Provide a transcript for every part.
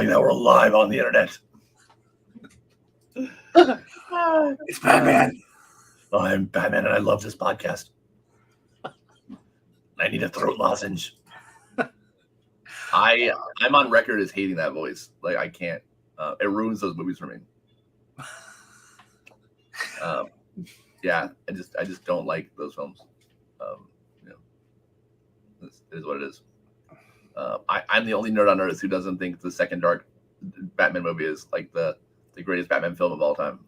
like that we're live on the internet. It's Batman. I'm Batman, and I love this podcast. I need a throat lozenge. I'm on record as hating that voice. Like, I can't. It ruins those movies for me. Yeah, I just don't like those films. It is what it is. I'm the only nerd on earth who doesn't think the second Dark Batman movie is like the greatest Batman film of all time.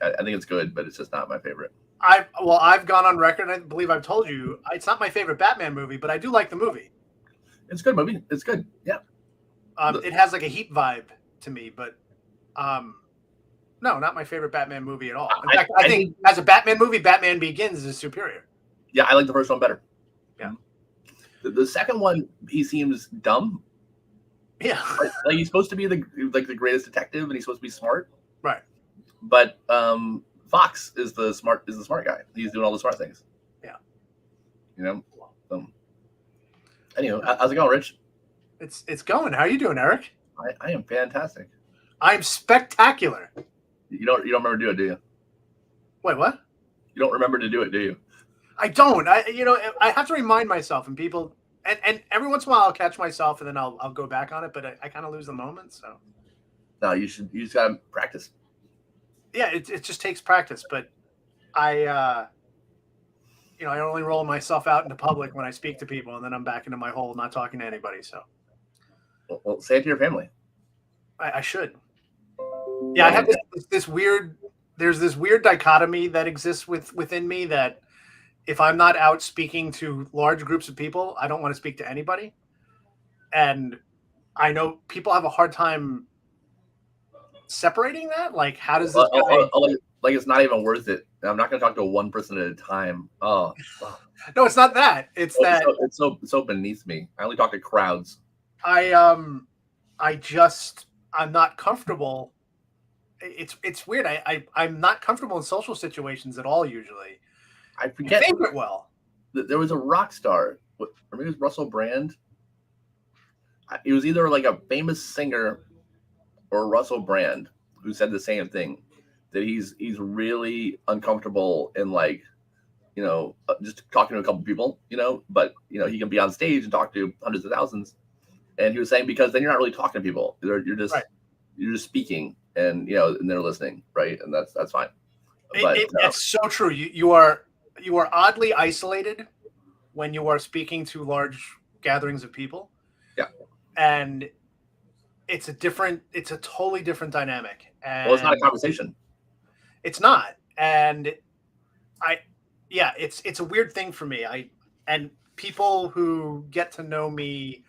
I think it's good, but it's just not my favorite. I've gone on record. I believe I've told you it's not my favorite Batman movie, but I do like the movie. It's a good movie. It's good. Yeah. It has like a Heat vibe to me, but no, not my favorite Batman movie at all. In fact, I think as a Batman movie, Batman Begins is superior. Yeah, I like the first one better. Yeah. The second one, he seems dumb. Yeah. Like he's supposed to be the greatest detective, and he's supposed to be smart. Right. But Fox is the smart guy. He's doing all the smart things. Yeah. You know. Anyway, how's it going, Rich? It's going. How are you doing, Eric? I am fantastic. I'm spectacular. You don't remember to do it, do you? Wait, what? You don't remember to do it, do you? I don't. I have to remind myself, and people, and every once in a while I'll catch myself, and then I'll go back on it, but I kind of lose the moment. So. No, you just gotta practice. Yeah, it just takes practice, but I only roll myself out into public when I speak to people, and then I'm back into my hole, not talking to anybody. So. Well, say it to your family. I should. Yeah, I have this weird. There's this weird dichotomy that exists within me that if I'm not out speaking to large groups of people, I don't want to speak to anybody. And I know people have a hard time separating that. Like, how does this guy... like it's not even worth it. I'm not going to talk to one person at a time. Oh. No, it's not that. It's it's so beneath me. I only talk to crowds. I'm not comfortable. It's weird. I'm not comfortable in social situations at all usually. I forget. You think it well. There was a rock star. Or maybe it was Russell Brand. He was either like a famous singer or Russell Brand who said the same thing, that he's really uncomfortable in just talking to a couple people, but he can be on stage and talk to hundreds of thousands. And he was saying, because then you're not really talking to people. You're just speaking, and and they're listening, right? And that's fine. But it's so true. You are oddly isolated when you are speaking to large gatherings of people. Yeah. And it's a totally different dynamic. And it's not a conversation. It's not. And it's a weird thing for me. And people who get to know me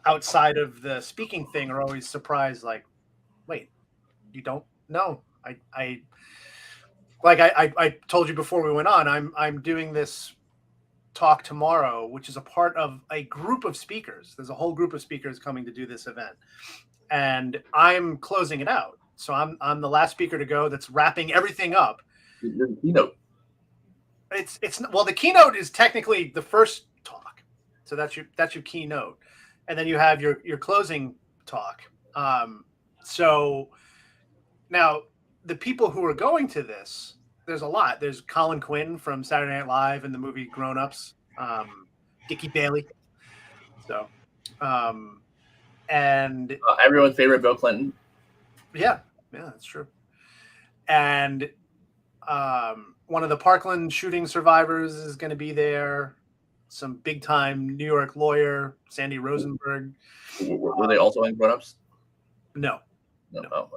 outside of the speaking thing are always surprised, like, wait, you don't know? I told you before we went on, I'm doing this talk tomorrow, which is a part of a group of speakers. There's a whole group of speakers coming to do this event, and I'm closing it out. So I'm the last speaker to go. That's wrapping everything up. The keynote. The keynote is technically the first talk, so that's your keynote, and then you have your closing talk. So now the people who are going to this, there's a lot. There's Colin Quinn from Saturday Night Live and the movie Grown Ups, Dickie Bailey. So, and everyone's favorite Bill Clinton. Yeah, that's true. And one of the Parkland shooting survivors is going to be there. Some big time New York lawyer, Sandy Rosenberg. Were they also in Grown Ups? No. Oh,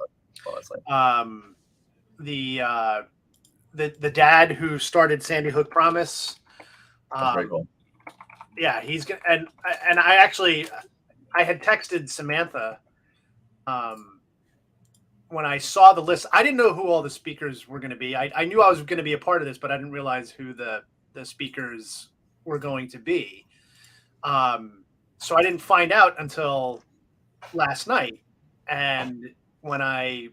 that's like... the dad who started Sandy Hook Promise. That's very cool. Yeah, he's gonna, and I had texted Samantha when I saw the list. I didn't know who all the speakers were going to be. I knew I was going to be a part of this, but I didn't realize who the speakers were going to be. So I didn't find out until last night. And when I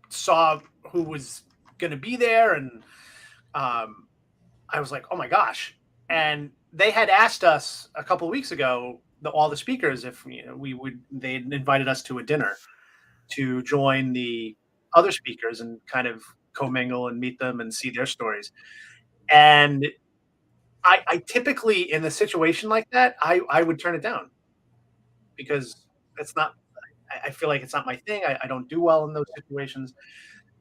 saw who was going to be there, and I was like, oh my gosh. And they had asked us a couple of weeks ago, all the speakers, if they invited us to a dinner. to join the other speakers and kind of commingle and meet them and see their stories. And I typically, in a situation like that, I would turn it down because it's not. I feel like it's not my thing. I don't do well in those situations.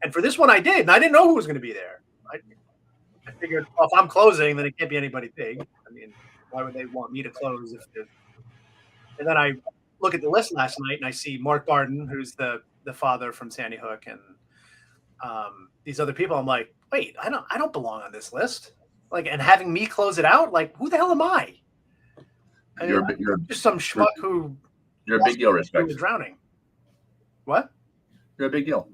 And for this one, I did, and I didn't know who was going to be there. I figured, well, if I'm closing, then it can't be anybody big. I mean, why would they want me to close if they're... And then I look at the list last night, and I see Mark Barden, who's the father from Sandy Hook, and these other people. I'm like, wait, I don't belong on this list. Like, and having me close it out, like, who the hell am I? You're just some schmuck who... You're a big deal, respect. Drowning. What? You're a big deal.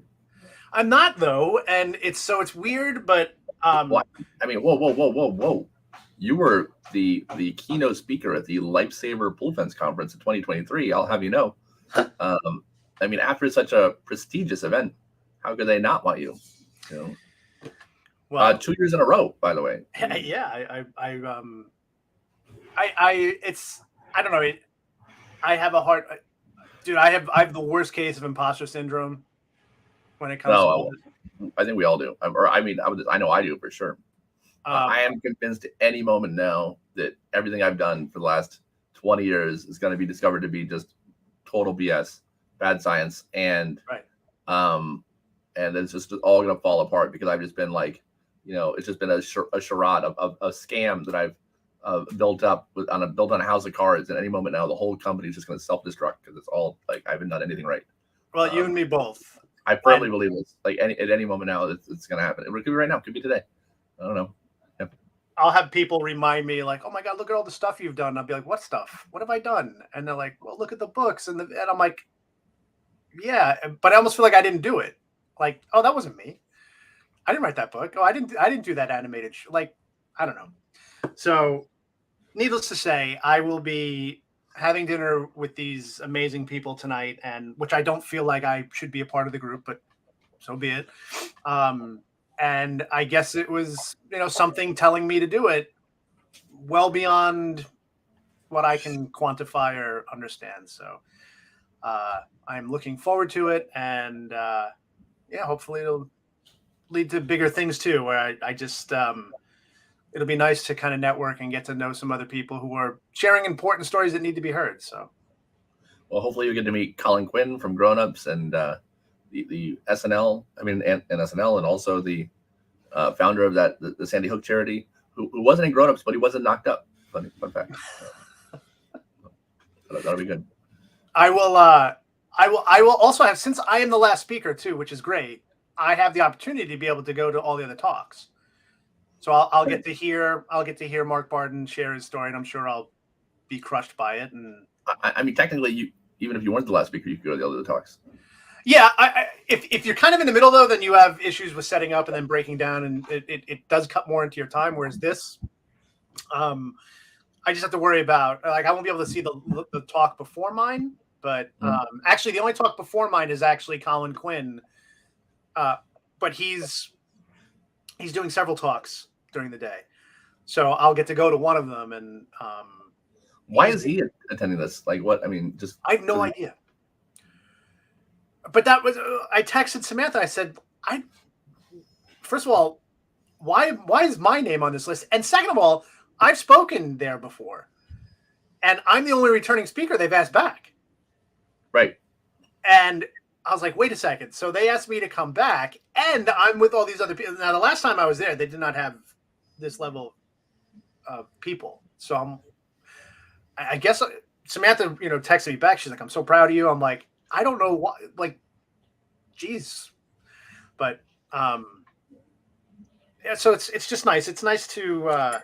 I'm not, though, and it's weird, but what? I mean, whoa! You were the keynote speaker at the Lifesaver Pool Fence Conference in 2023. I'll have you know. I mean, after such a prestigious event, how could they not want you? You know, well, 2 years in a row, by the way. Yeah, I don't know. I have a hard, dude. I have the worst case of imposter syndrome when it comes to... I think we all do. I know I do for sure. I am convinced at any moment now that everything I've done for the last 20 years is going to be discovered to be just total BS, bad science, and it's just all going to fall apart because I've just been like, you know, it's just been a charade of a scam that I've built up on a house of cards. At any moment now, the whole company is just going to self-destruct because it's all like I haven't done anything right. Well, you and me both. I firmly believe this. Like at any moment now, it's going to happen. It could be right now. It could be today. I don't know. Yeah. I'll have people remind me like, "Oh my God, look at all the stuff you've done." I'll be like, "What stuff? What have I done?" And they're like, "Well, look at the books." And I'm like, "Yeah," but I almost feel like I didn't do it. Like, oh, that wasn't me. I didn't write that book. Oh, I didn't do that animated. Like, I don't know. So, needless to say, I will be having dinner with these amazing people tonight, and which I don't feel like I should be a part of the group, but so be it. And I guess it was, you know, something telling me to do it well beyond what I can quantify or understand. So I'm looking forward to it, and yeah, hopefully it'll lead to bigger things too, where I just it'll be nice to kind of network and get to know some other people who are sharing important stories that need to be heard. So, well, hopefully you get to meet Colin Quinn from Grown Ups and the SNL. I mean, and SNL, and also the founder of the Sandy Hook charity, who wasn't in Grown Ups, but he wasn't knocked up. Fun fact. That'll be good. I will also have, since I am the last speaker too, which is great. I have the opportunity to be able to go to all the other talks. So I'll get to hear Mark Barden share his story, and I'm sure I'll be crushed by it. And I mean, technically, even if you weren't the last speaker, you could go to the other talks. Yeah, if you're kind of in the middle though, then you have issues with setting up and then breaking down, and it does cut more into your time. Whereas this, I just have to worry about, like, I won't be able to see the talk before mine. But actually, the only talk before mine is actually Colin Quinn, but he's doing several talks during the day, so I'll get to go to one of them. And why is he attending this? Like, what? I mean, just I have no idea. But that was I texted Samantha. I said, first of all, why is my name on this list? And second of all, I've spoken there before, and I'm the only returning speaker they've asked back. Right. And I was like, wait a second. So they asked me to come back, and I'm with all these other people. Now, the last time I was there, they did not have this level of people. So I guess Samantha, texted me back. She's like, I'm so proud of you. I'm like, I don't know why, like, geez. But, yeah, so it's just nice. It's nice to,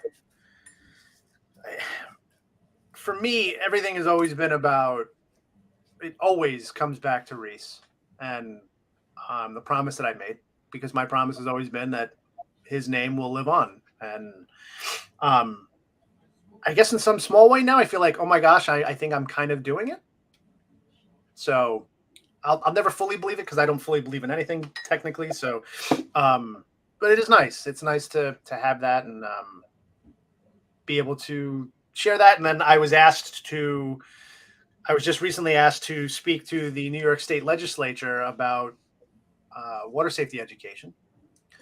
for me, everything has always been about, it always comes back to Reese and the promise that I made, because my promise has always been that his name will live on. And I guess in some small way now, I feel like, oh my gosh, I think I'm kind of doing it. So I'll never fully believe it because I don't fully believe in anything technically. So, but it is nice. It's nice to have that and be able to share that. And then I was asked to I was just recently asked to speak to the New York State Legislature about water safety education.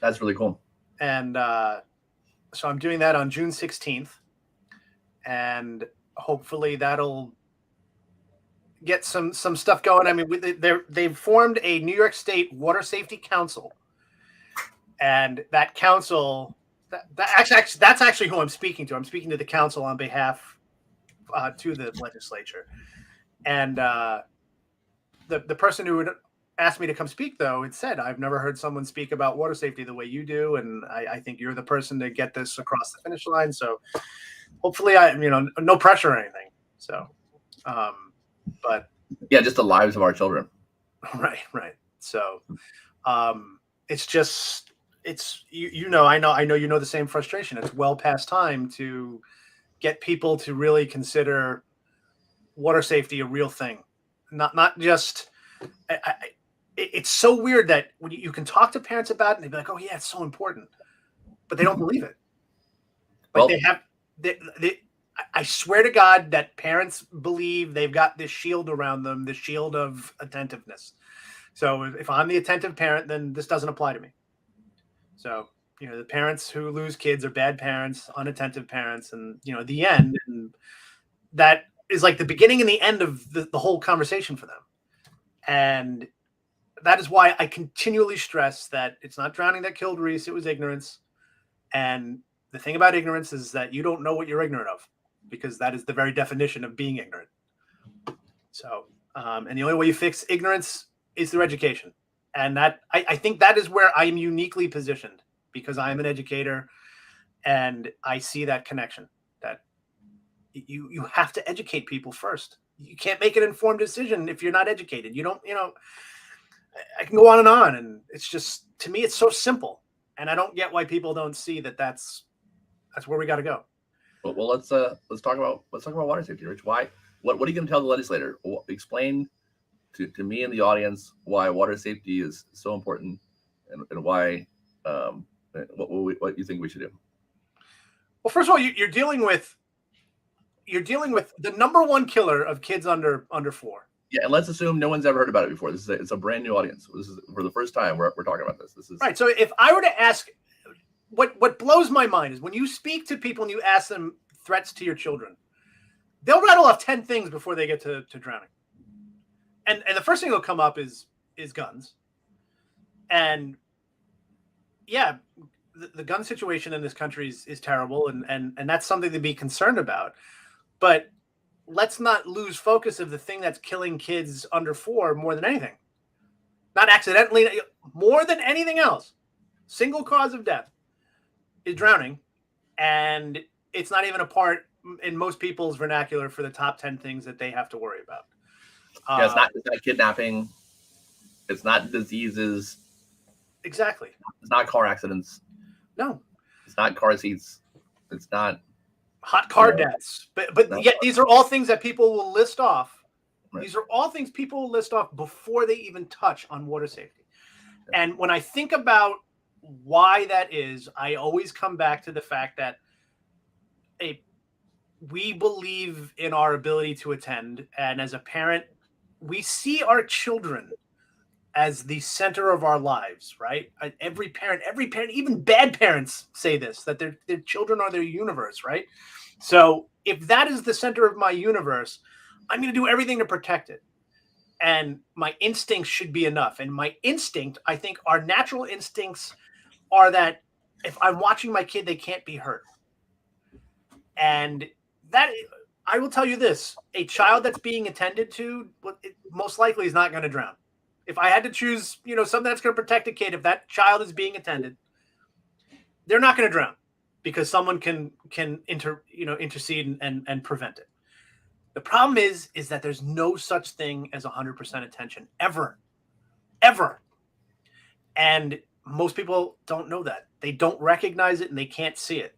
That's really cool. And so I'm doing that on June 16th. And hopefully that'll get some stuff going. I mean, they've formed a New York State Water Safety Council. And that council, that's actually who I'm speaking to. I'm speaking to the council on behalf to the legislature. And the person who would asked me to come speak, though, it said, I've never heard someone speak about water safety the way you do. And I think you're the person to get this across the finish line. So hopefully no pressure or anything. So, but yeah, just the lives of our children. Right. So it's just, I know you know the same frustration. It's well past time to get people to really consider water safety a real thing. Not just, it's so weird that when you can talk to parents about it and they'd be like, oh yeah, it's so important, but they don't believe it. Like I swear to God that parents believe they've got this shield around them, the shield of attentiveness. So if I'm the attentive parent, then this doesn't apply to me. So, the parents who lose kids are bad parents, unattentive parents, and, the end. And that is like the beginning and the end of the whole conversation for them. And that is why I continually stress that it's not drowning that killed Reese. It was ignorance. And the thing about ignorance is that you don't know what you're ignorant of, because that is the very definition of being ignorant. So, and the only way you fix ignorance is through education. And that I think that is where I am uniquely positioned, because I am an educator and I see that connection, that you have to educate people first. You can't make an informed decision if you're not educated. You don't, I can go on, and it's just, to me, it's so simple. And I don't get why people don't see that that's where we got to go. Well, let's talk about water safety, Rich. What are you going to tell the legislator? Explain to me and the audience why water safety is so important, and why what you think we should do. Well, first of all, you're dealing with the number one killer of kids under 4. Yeah, and let's assume no one's ever heard about it before. It's a brand new audience. This is for the first time we're talking about this. This is right. So if I were to ask, what blows my mind is when you speak to people and you ask them threats to your children, they'll rattle off 10 things before they get to drowning. And the first thing that'll come up is guns. And yeah, the gun situation in this country is terrible, and that's something to be concerned about. But let's not lose focus of the thing that's killing kids under 4 more than anything. Not accidentally, more than anything else. Single cause of death is drowning, and it's not even a part in most people's vernacular for the top 10 things that they have to worry about. Yeah, it's not kidnapping. It's not diseases. Exactly. It's not car accidents. No. It's not car seats. It's not hot car deaths. But yet these are all things that people will list off. Right. These are all things people will list off before they even touch on water safety. Yeah. And when I think about why that is, I always come back to the fact that we believe in our ability to attend. And as a parent, we see our children as the center of our lives, right? Every parent, even bad parents say this, that their children are their universe, right? So if that is the center of my universe, I'm going to do everything to protect it. And my instincts should be enough. And my instinct, I think our natural instincts are that if I'm watching my kid, they can't be hurt. And that, I will tell you this, a child that's being attended to most likely is not going to drown. If I had to choose, something that's going to protect a kid, if that child is being attended, they're not going to drown because someone can intercede and prevent it. The problem is that there's no such thing as 100% attention ever. And most people don't know that. They don't recognize it and they can't see it.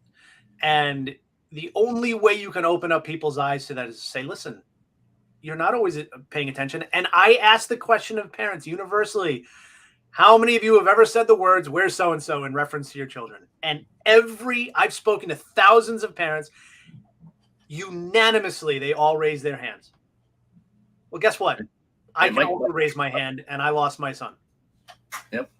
And the only way you can open up people's eyes to that is to say, listen, you're not always paying attention. And I ask the question of parents universally, how many of you have ever said the words, where's so-and-so, in reference to your children? And I've spoken to thousands of parents, unanimously, they all raise their hands. Well, guess what? I can Mike, also raise my hand, and I lost my son. Yep.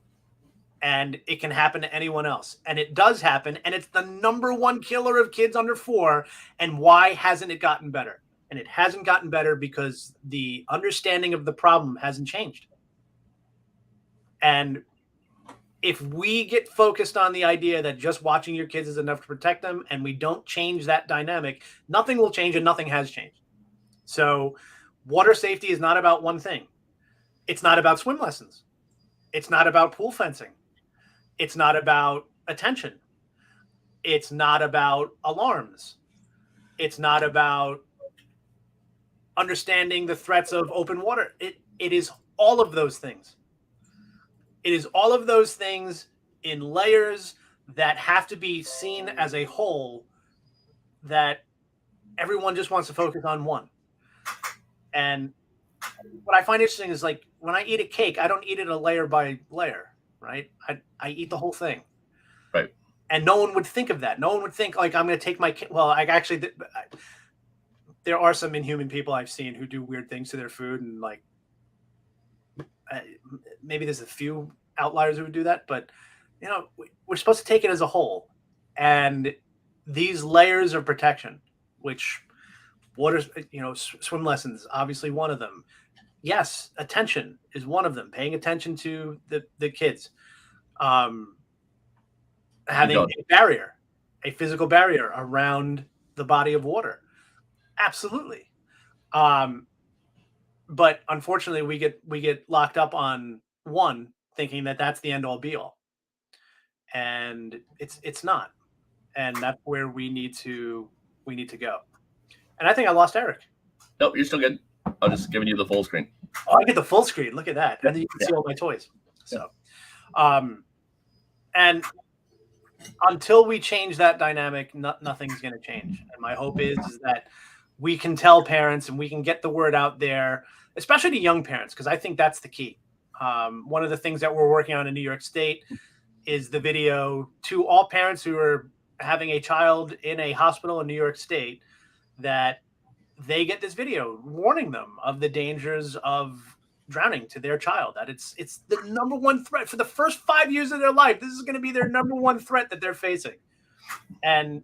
And it can happen to anyone else. And it does happen. And it's the number one killer of kids under 4. And why hasn't it gotten better? And it hasn't gotten better because the understanding of the problem hasn't changed. And if we get focused on the idea that just watching your kids is enough to protect them, and we don't change that dynamic, nothing will change, and nothing has changed. So water safety is not about one thing. It's not about swim lessons. It's not about pool fencing. It's not about attention. It's not about alarms. It's not about understanding the threats of open water. It is all of those things. It is all of those things in layers that have to be seen as a whole, that everyone just wants to focus on one. And what I find interesting is, like, when I eat a cake, I don't eat it a layer by layer, right? I eat the whole thing. Right. And no one would think of that. No one would think, like, I'm going to take my – well, I actually – there are some inhuman people I've seen who do weird things to their food, and, like, maybe there's a few outliers who would do that, but, you know, we're supposed to take it as a whole. And these layers of protection, which water, you know, swim lessons, obviously one of them. Yes, attention is one of them. Paying attention to the kids, having a barrier, a physical barrier around the body of water. Absolutely. But unfortunately, we get locked up on one, thinking that that's the end all be all, and it's not. And that's where we need to go. And I think I lost Eric. Nope, you're still good. I'm just giving you the full screen. Oh, I get the full screen. Look at that. And then you can see all my toys. So, and until we change that dynamic, nothing's going to change. And my hope is that we can tell parents and we can get the word out there, especially to young parents, because I think that's the key. One of the things that we're working on in New York State is the video to all parents who are having a child in a hospital in New York State, that they get this video warning them of the dangers of drowning to their child, that it's the number one threat for the first 5 years of their life. This is going to be their number one threat that they're facing, and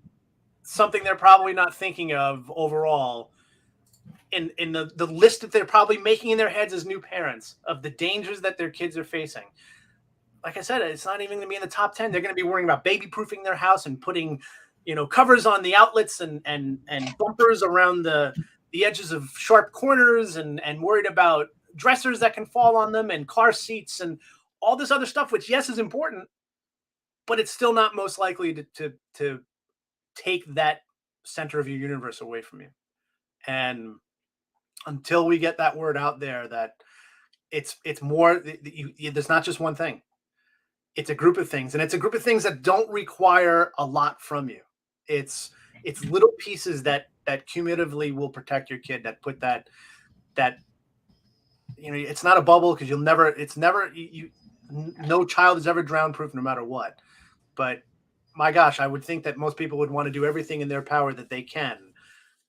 something they're probably not thinking of overall in the list that they're probably making in their heads as new parents of the dangers that their kids are facing. Like I said, it's not even going to be in the top 10. They're going to be worrying about baby proofing their house and putting, you know, covers on the outlets and bumpers around the edges of sharp corners, and worried about dressers that can fall on them and car seats and all this other stuff, which, yes, is important, but it's still not most likely to take that center of your universe away from you. And until we get that word out there that it's more, there's not just one thing. It's a group of things, and it's a group of things that don't require a lot from you. It's little pieces that cumulatively will protect your kid, that put that, you know, it's not a bubble, because no child is ever drown proof no matter what. But my gosh, I would think that most people would want to do everything in their power that they can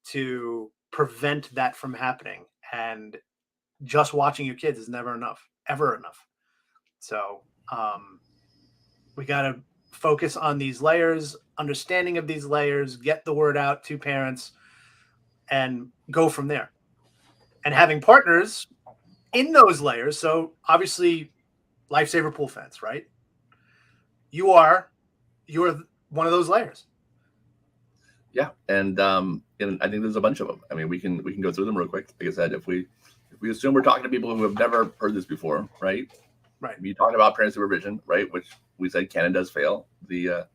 to prevent that from happening. And just watching your kids is never enough, ever enough. So we got to focus on these layers, understanding of these layers, get the word out to parents, and go from there. And having partners in those layers. So obviously, Lifesaver Pool Fence, right? You're one of those layers. Yeah, and I think there's a bunch of them. I mean, we can go through them real quick. Like I said, if we assume we're talking to people who have never heard this before, right? Right. We talk about parent supervision, right? Which we said can and does fail. The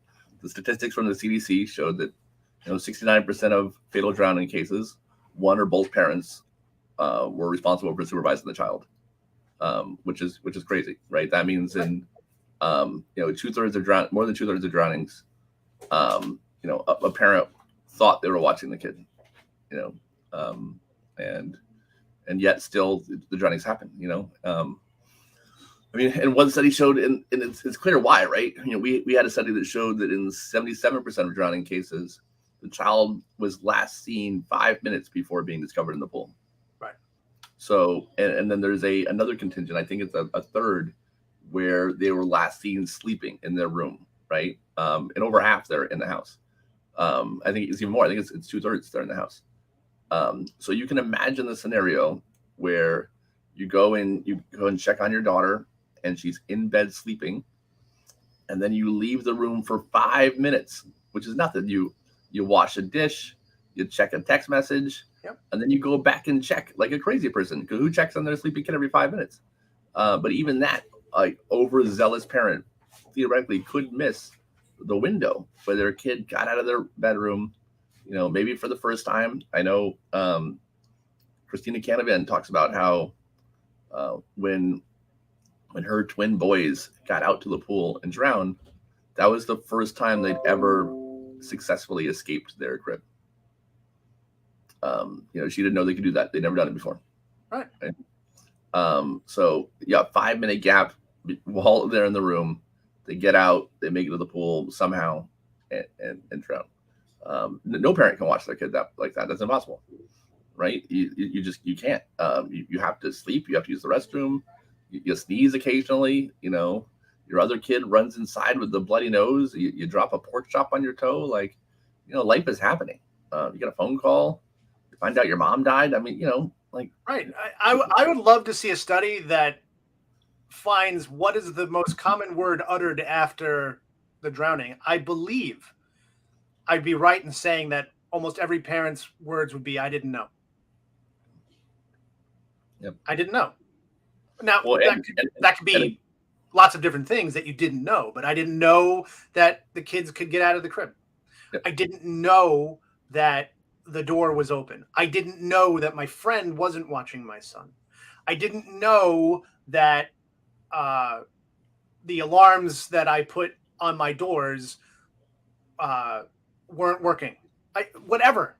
statistics from the CDC showed that 69% of fatal drowning cases, one or both parents were responsible for supervising the child, which is crazy, right? That means in more than 2/3 of drownings, a parent thought they were watching the kid, and yet still the drownings happen, I mean, and one study showed, and it's clear why, right? We had a study that showed that in 77% of drowning cases, the child was last seen 5 minutes before being discovered in the pool. Right. So, and then there's another contingent. I think it's a third where they were last seen sleeping in their room, right? And over half they're in the house. I think it's even more. I think it's 2/3 they're in the house. So you can imagine the scenario where you go and check on your daughter, and she's in bed sleeping, and then you leave the room for 5 minutes, which is nothing. You wash a dish, you check a text message, Yep. and then you go back and check like a crazy person. Because who checks on their sleeping kid every 5 minutes? But even that, like overzealous parent, theoretically could miss the window where their kid got out of their bedroom, maybe for the first time. I know Christina Canavan talks about how when her twin boys got out to the pool and drowned, that was the first time they'd ever successfully escaped their crib. She didn't know they could do that. They'd never done it before. Right. So yeah, 5-minute gap while they're in the room. They get out, they make it to the pool somehow, and drown. No parent can watch their kid like that. That's impossible, right? You can't. You have to sleep. You have to use the restroom. You sneeze occasionally. Your other kid runs inside with the bloody nose. You drop a pork chop on your toe. Like, life is happening. You get a phone call. You find out your mom died. I mean, like. Right. I would love to see a study that finds what is the most common word uttered after the drowning. I believe I'd be right in saying that almost every parent's words would be, "I didn't know." Yep. I didn't know. Now, Well, that could be lots of different things that you didn't know, but I didn't know that the kids could get out of the crib. Yep. I didn't know that the door was open. I didn't know that my friend wasn't watching my son. I didn't know that the alarms that I put on my doors weren't working. Whatever.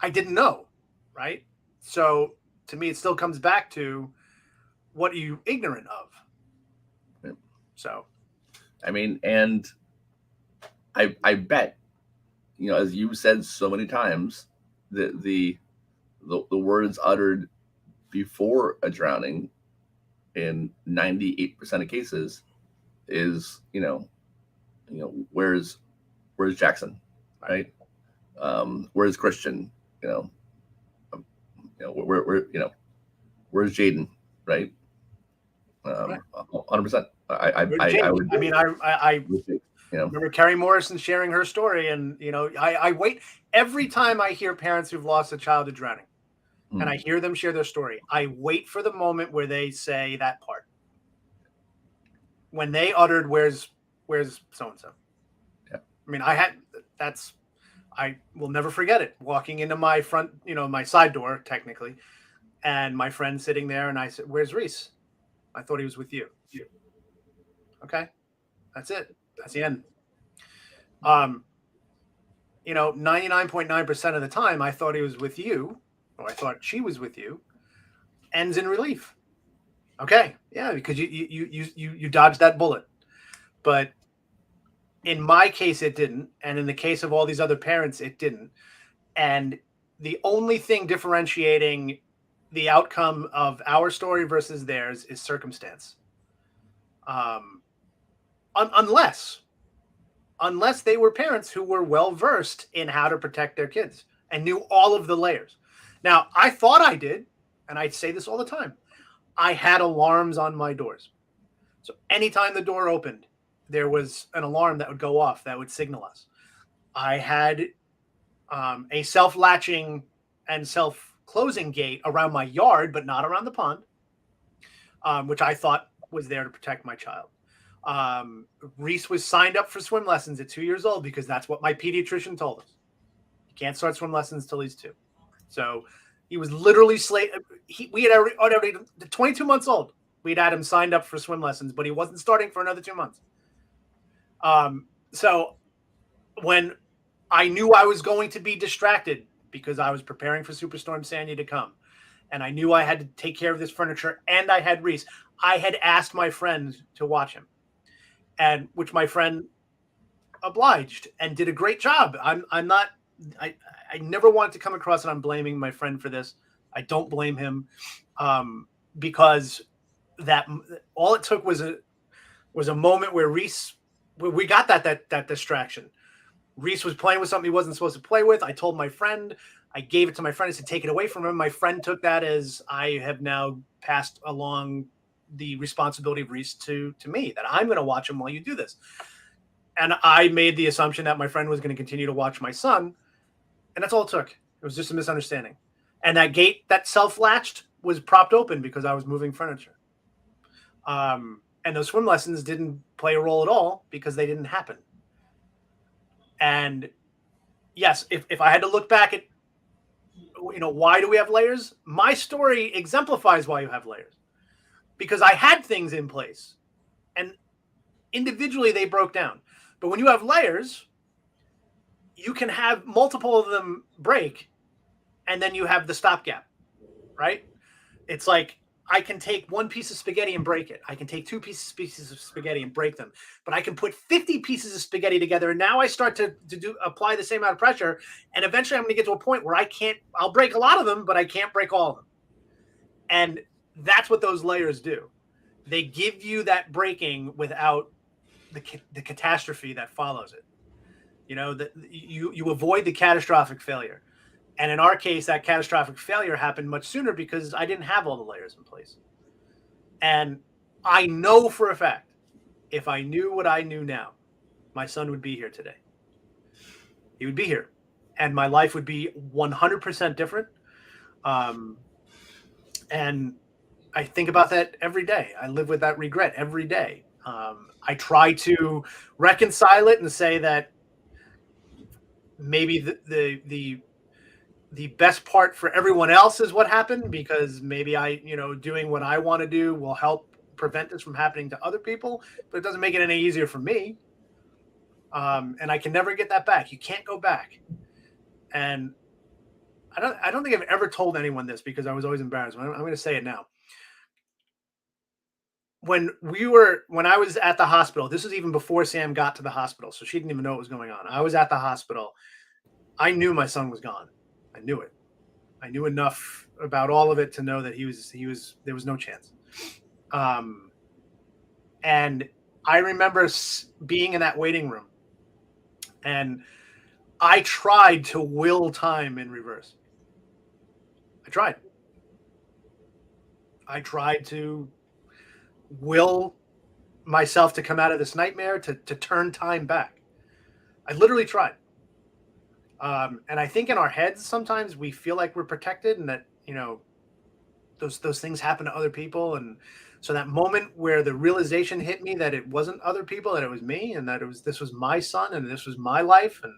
I didn't know, right? So to me, it still comes back to, what are you ignorant of? Yep. So, I mean, and I bet, as you said so many times, the words uttered before a drowning in 98% of cases is, where's Jackson, right? Where's Christian, where's Jaden, right? 100%. I would. I mean, I remember Carrie Morrison sharing her story, and I wait every time I hear parents who've lost a child to drowning, and I hear them share their story. I wait for the moment where they say that part, when they uttered, "Where's so and so." Yeah. I mean, I will never forget it. Walking into my front, my side door, technically, and my friend sitting there, and I said, "Where's Reese? I thought he was with you." Okay, that's it. That's the end. 99.9% of the time, I thought he was with you, or I thought she was with you. Ends in relief. Okay, yeah, because you dodged that bullet. But in my case, it didn't, and in the case of all these other parents, it didn't. And the only thing differentiating the outcome of our story versus theirs is circumstance. Unless they were parents who were well versed in how to protect their kids and knew all of the layers. Now, I thought I did, and I say this all the time. I had alarms on my doors. So anytime the door opened, there was an alarm that would go off that would signal us. I had a self-latching and self-closing gate around my yard, but not around the pond, which I thought was there to protect my child. Reese was signed up for swim lessons at 2 years old because that's what my pediatrician told us. You can't start swim lessons till he's 2. So he was literally we had already 22 months old. We'd had him signed up for swim lessons, but he wasn't starting for another 2 months. So when I knew I was going to be distracted because I was preparing for Superstorm Sandy to come, and I knew I had to take care of this furniture, and I had Reese, I had asked my friend to watch him, and which my friend obliged and did a great job. I never wanted to come across, and I'm blaming my friend for this. I don't blame him. because that all it took was a moment where we got that distraction. Reese was playing with something he wasn't supposed to play with. I told my friend, I gave it to my friend. I said, take it away from him. My friend took that as I have now passed along the responsibility of Reese to me, that I'm going to watch him while you do this. And I made the assumption that my friend was going to continue to watch my son. And that's all it took. It was just a misunderstanding. And that gate that self-latched was propped open because I was moving furniture. And those swim lessons didn't play a role at all because they didn't happen. And yes, if I had to look back at, why do we have layers? My story exemplifies why you have layers. Because I had things in place and individually they broke down. But when you have layers, you can have multiple of them break and then you have the stopgap, right? It's like, I can take one piece of spaghetti and break it. I can take two pieces of spaghetti and break them. But I can put 50 pieces of spaghetti together. And now I start to apply the same amount of pressure. And eventually I'm going to get to a point where I'll break a lot of them, but I can't break all of them. And that's what those layers do. They give you that breaking without the catastrophe that follows it. You avoid the catastrophic failure. And in our case, that catastrophic failure happened much sooner because I didn't have all the layers in place. And I know for a fact, if I knew what I knew now, my son would be here today. He would be here. And my life would be 100% different. And I think about that every day. I live with that regret every day. I try to reconcile it and say that maybe the best part for everyone else is what happened, because maybe doing what I want to do will help prevent this from happening to other people, but it doesn't make it any easier for me. And I can never get that back. You can't go back. And I don't think I've ever told anyone this because I was always embarrassed. I'm going to say it now. When I was at the hospital, this was even before Sam got to the hospital, so she didn't even know what was going on. I was at the hospital. I knew my son was gone. I knew it. I knew enough about all of it to know that there was no chance. And I remember being in that waiting room and I tried to will time in reverse. I tried to will myself to come out of this nightmare, to turn time back. I literally tried. And I think in our heads, sometimes we feel like we're protected and that, those things happen to other people. And so that moment where the realization hit me that it wasn't other people, that it was me, and that this was my son and this was my life. And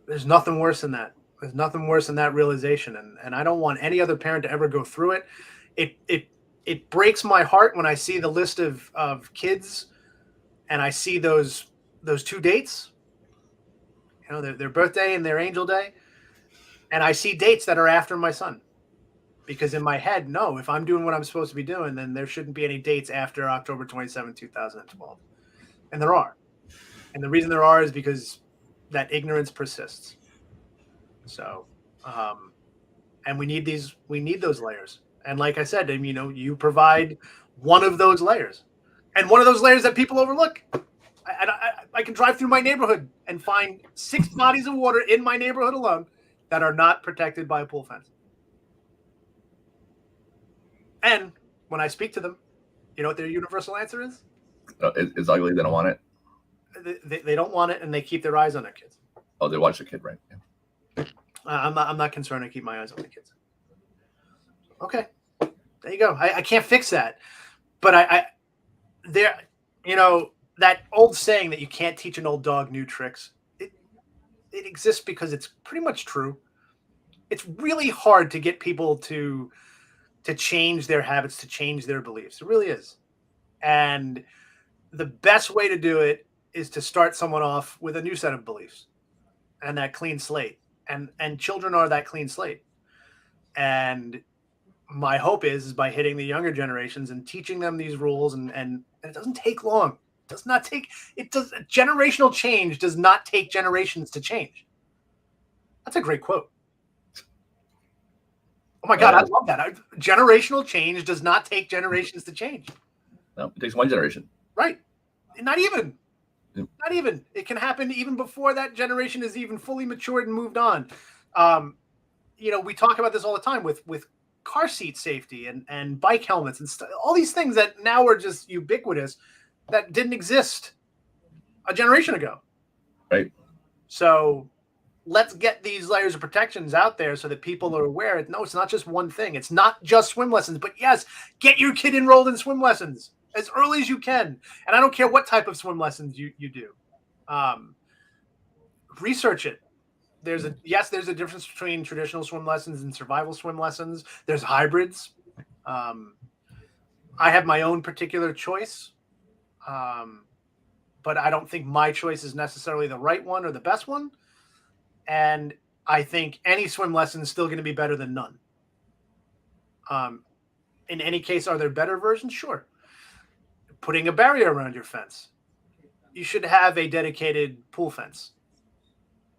there's nothing worse than that. There's nothing worse than that realization. And I don't want any other parent to ever go through it. It breaks my heart when I see the list of kids and I see those two dates, their birthday and their angel day. And I see dates that are after my son, because in my head, no, if I'm doing what I'm supposed to be doing, then there shouldn't be any dates after October 27, 2012. And there are. And the reason there are is because that ignorance persists. So, and we need those layers. And like I said, you provide one of those layers, and one of those layers that people overlook. I can drive through my neighborhood and find 6 bodies of water in my neighborhood alone that are not protected by a pool fence. And when I speak to them, you know what their universal answer is? It's ugly. They don't want it. They don't want it, and they keep their eyes on their kids. Oh, they watch the kid, right? Yeah. I'm not concerned. I keep my eyes on the kids. Okay, there you go. I can't fix that, but that old saying that you can't teach an old dog new tricks. It exists because it's pretty much true. It's really hard to get people to change their habits, to change their beliefs. It really is. And the best way to do it is to start someone off with a new set of beliefs and that clean slate. And children are that clean slate. And my hope is by hitting the younger generations and teaching them these rules, and it doesn't take long. Generational change does not take generations to change. That's a great quote. Oh my God, I love that. Generational change does not take generations to change. No, it takes one generation. Right. Not even. Not even. It can happen even before that generation is even fully matured and moved on. We talk about this all the time with car seat safety and bike helmets and all these things that now are just ubiquitous that didn't exist a generation ago. Right. So let's get these layers of protections out there so that people are aware. No, it's not just one thing. It's not just swim lessons, but yes, get your kid enrolled in swim lessons as early as you can. And I don't care what type of swim lessons you do. Research it. There's a difference between traditional swim lessons and survival swim lessons. There's hybrids. I have my own particular choice. But I don't think my choice is necessarily the right one or the best one. And I think any swim lesson is still going to be better than none. In any case, are there better versions? Sure. Putting a barrier around your fence. You should have a dedicated pool fence.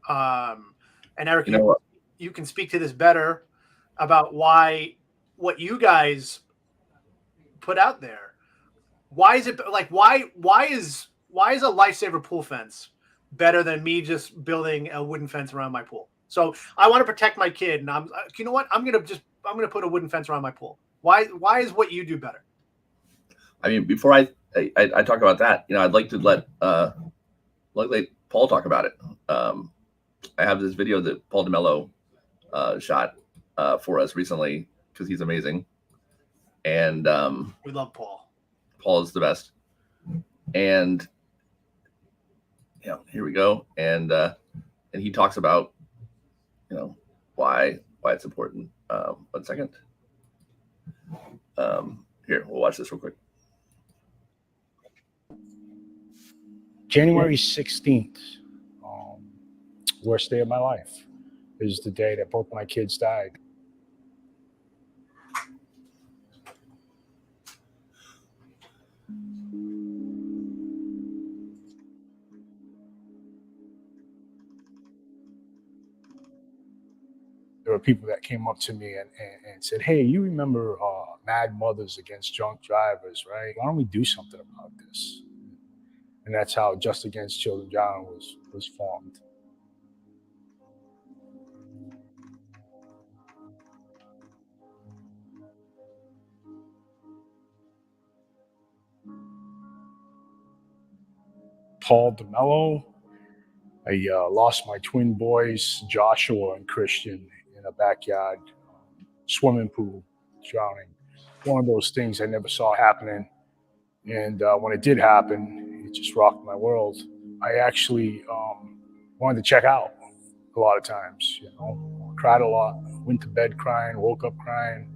And Eric, you can speak to this better about what you guys put out there. Why is it like why is a Lifesaver pool fence better than me just building a wooden fence around my pool? So I want to protect my kid, and you know what? I'm gonna put a wooden fence around my pool. Why is what you do better? I mean, before I talk about that, I'd like to let Paul talk about it. I have this video that Paul DeMello shot for us recently because he's amazing, and we love Paul. Paul is the best, and here we go, and he talks about why it's important. 1 second. Here, we'll watch this real quick. January 16th, worst day of my life, is the day that both my kids died. There were people that came up to me and said, "Hey, you remember Mad Mothers Against Drunk Drivers, right? Why don't we do something about this?" And that's how Just Against Children Drowning was formed. Paul DeMello. I lost my twin boys, Joshua and Christian, in a backyard swimming pool, drowning. One of those things I never saw happening. And when it did happen, it just rocked my world. I actually wanted to check out a lot of times, cried a lot, went to bed crying, woke up crying.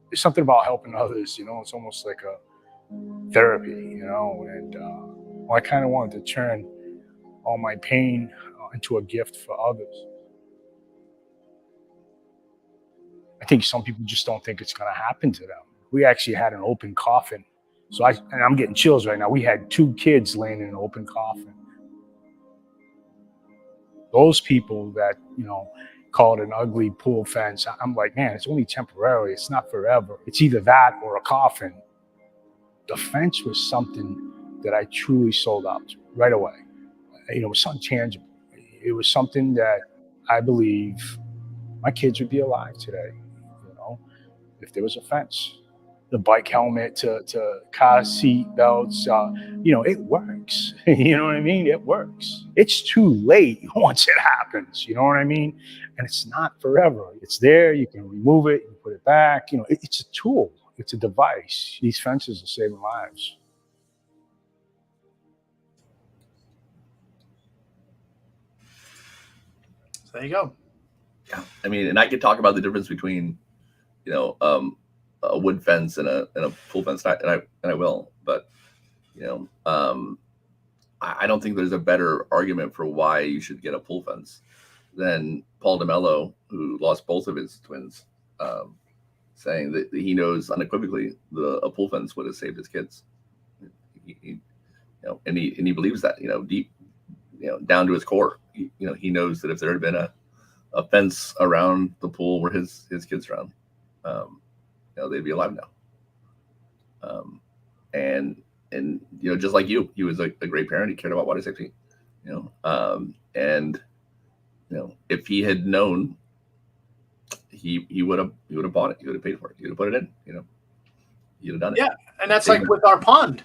There's something about helping others, it's almost like a therapy, and I kind of wanted to turn all my pain into a gift for others. I think some people just don't think it's going to happen to them. We actually had an open coffin. So I'm getting chills right now. We had 2 kids laying in an open coffin. Those people that, call it an ugly pool fence, I'm like, man, it's only temporary. It's not forever. It's either that or a coffin. The fence was something that I truly sold out to right away. It was something tangible. It was something that I believe my kids would be alive today, if there was a fence. The bike helmet to car seat belts, it works. You know what I mean? It works. It's too late once it happens. You know what I mean? And it's not forever. It's there. You can remove it. You put it back. It's a tool. It's a device. These fences are saving lives. There you go. Yeah, I mean, and I could talk about the difference between, a wood fence and a pool fence, and I will, but I don't think there's a better argument for why you should get a pool fence than Paul DeMello, who lost both of his twins, saying that he knows unequivocally a pool fence would have saved his kids. And he believes that, deep, down to his core. He knows that if there had been a a fence around the pool where his kids drowned, they'd be alive now. And just like you, he was a great parent. He cared about water safety, and if he had known, he would have bought it. He would have paid for it. He would have put it in. He'd have done it. Yeah, and that's like with our pond.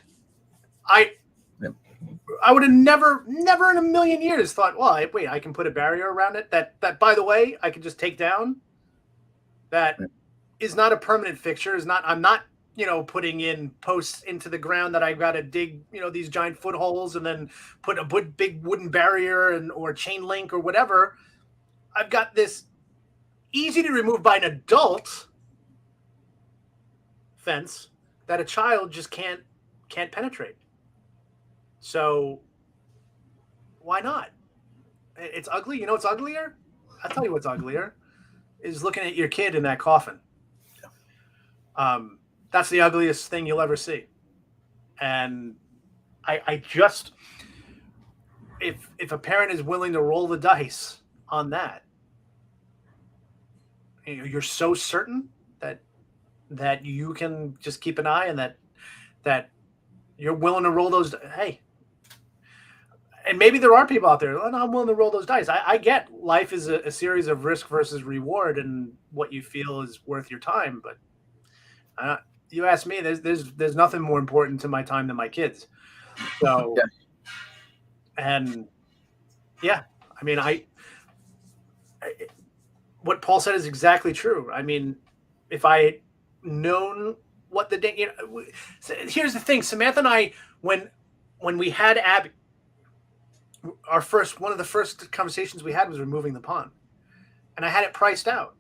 I would have never in a million years thought, well, wait, I can put a barrier around it. That by the way, I can just take down. That is not a permanent fixture. I'm not putting in posts into the ground that I've got to dig, these giant footholes and then put a big wooden barrier or chain link or whatever. I've got this easy to remove by an adult fence that a child just can't penetrate. So why not? It's ugly. What's uglier? I'll tell you what's uglier is looking at your kid in that coffin. That's the ugliest thing you'll ever see. And I just, if a parent is willing to roll the dice on that, you're so certain that you can just keep an eye and that you're willing to roll those. Hey, and maybe there are people out there, I'm willing to roll those dice. I get life is a series of risk versus reward and what you feel is worth your time. But you ask me, there's nothing more important to my time than my kids. So, and yeah, I mean, what Paul said is exactly true. I mean, if I had known what here's the thing, Samantha and I, when we had Abby, one of the first conversations we had was removing the pond, and I had it priced out,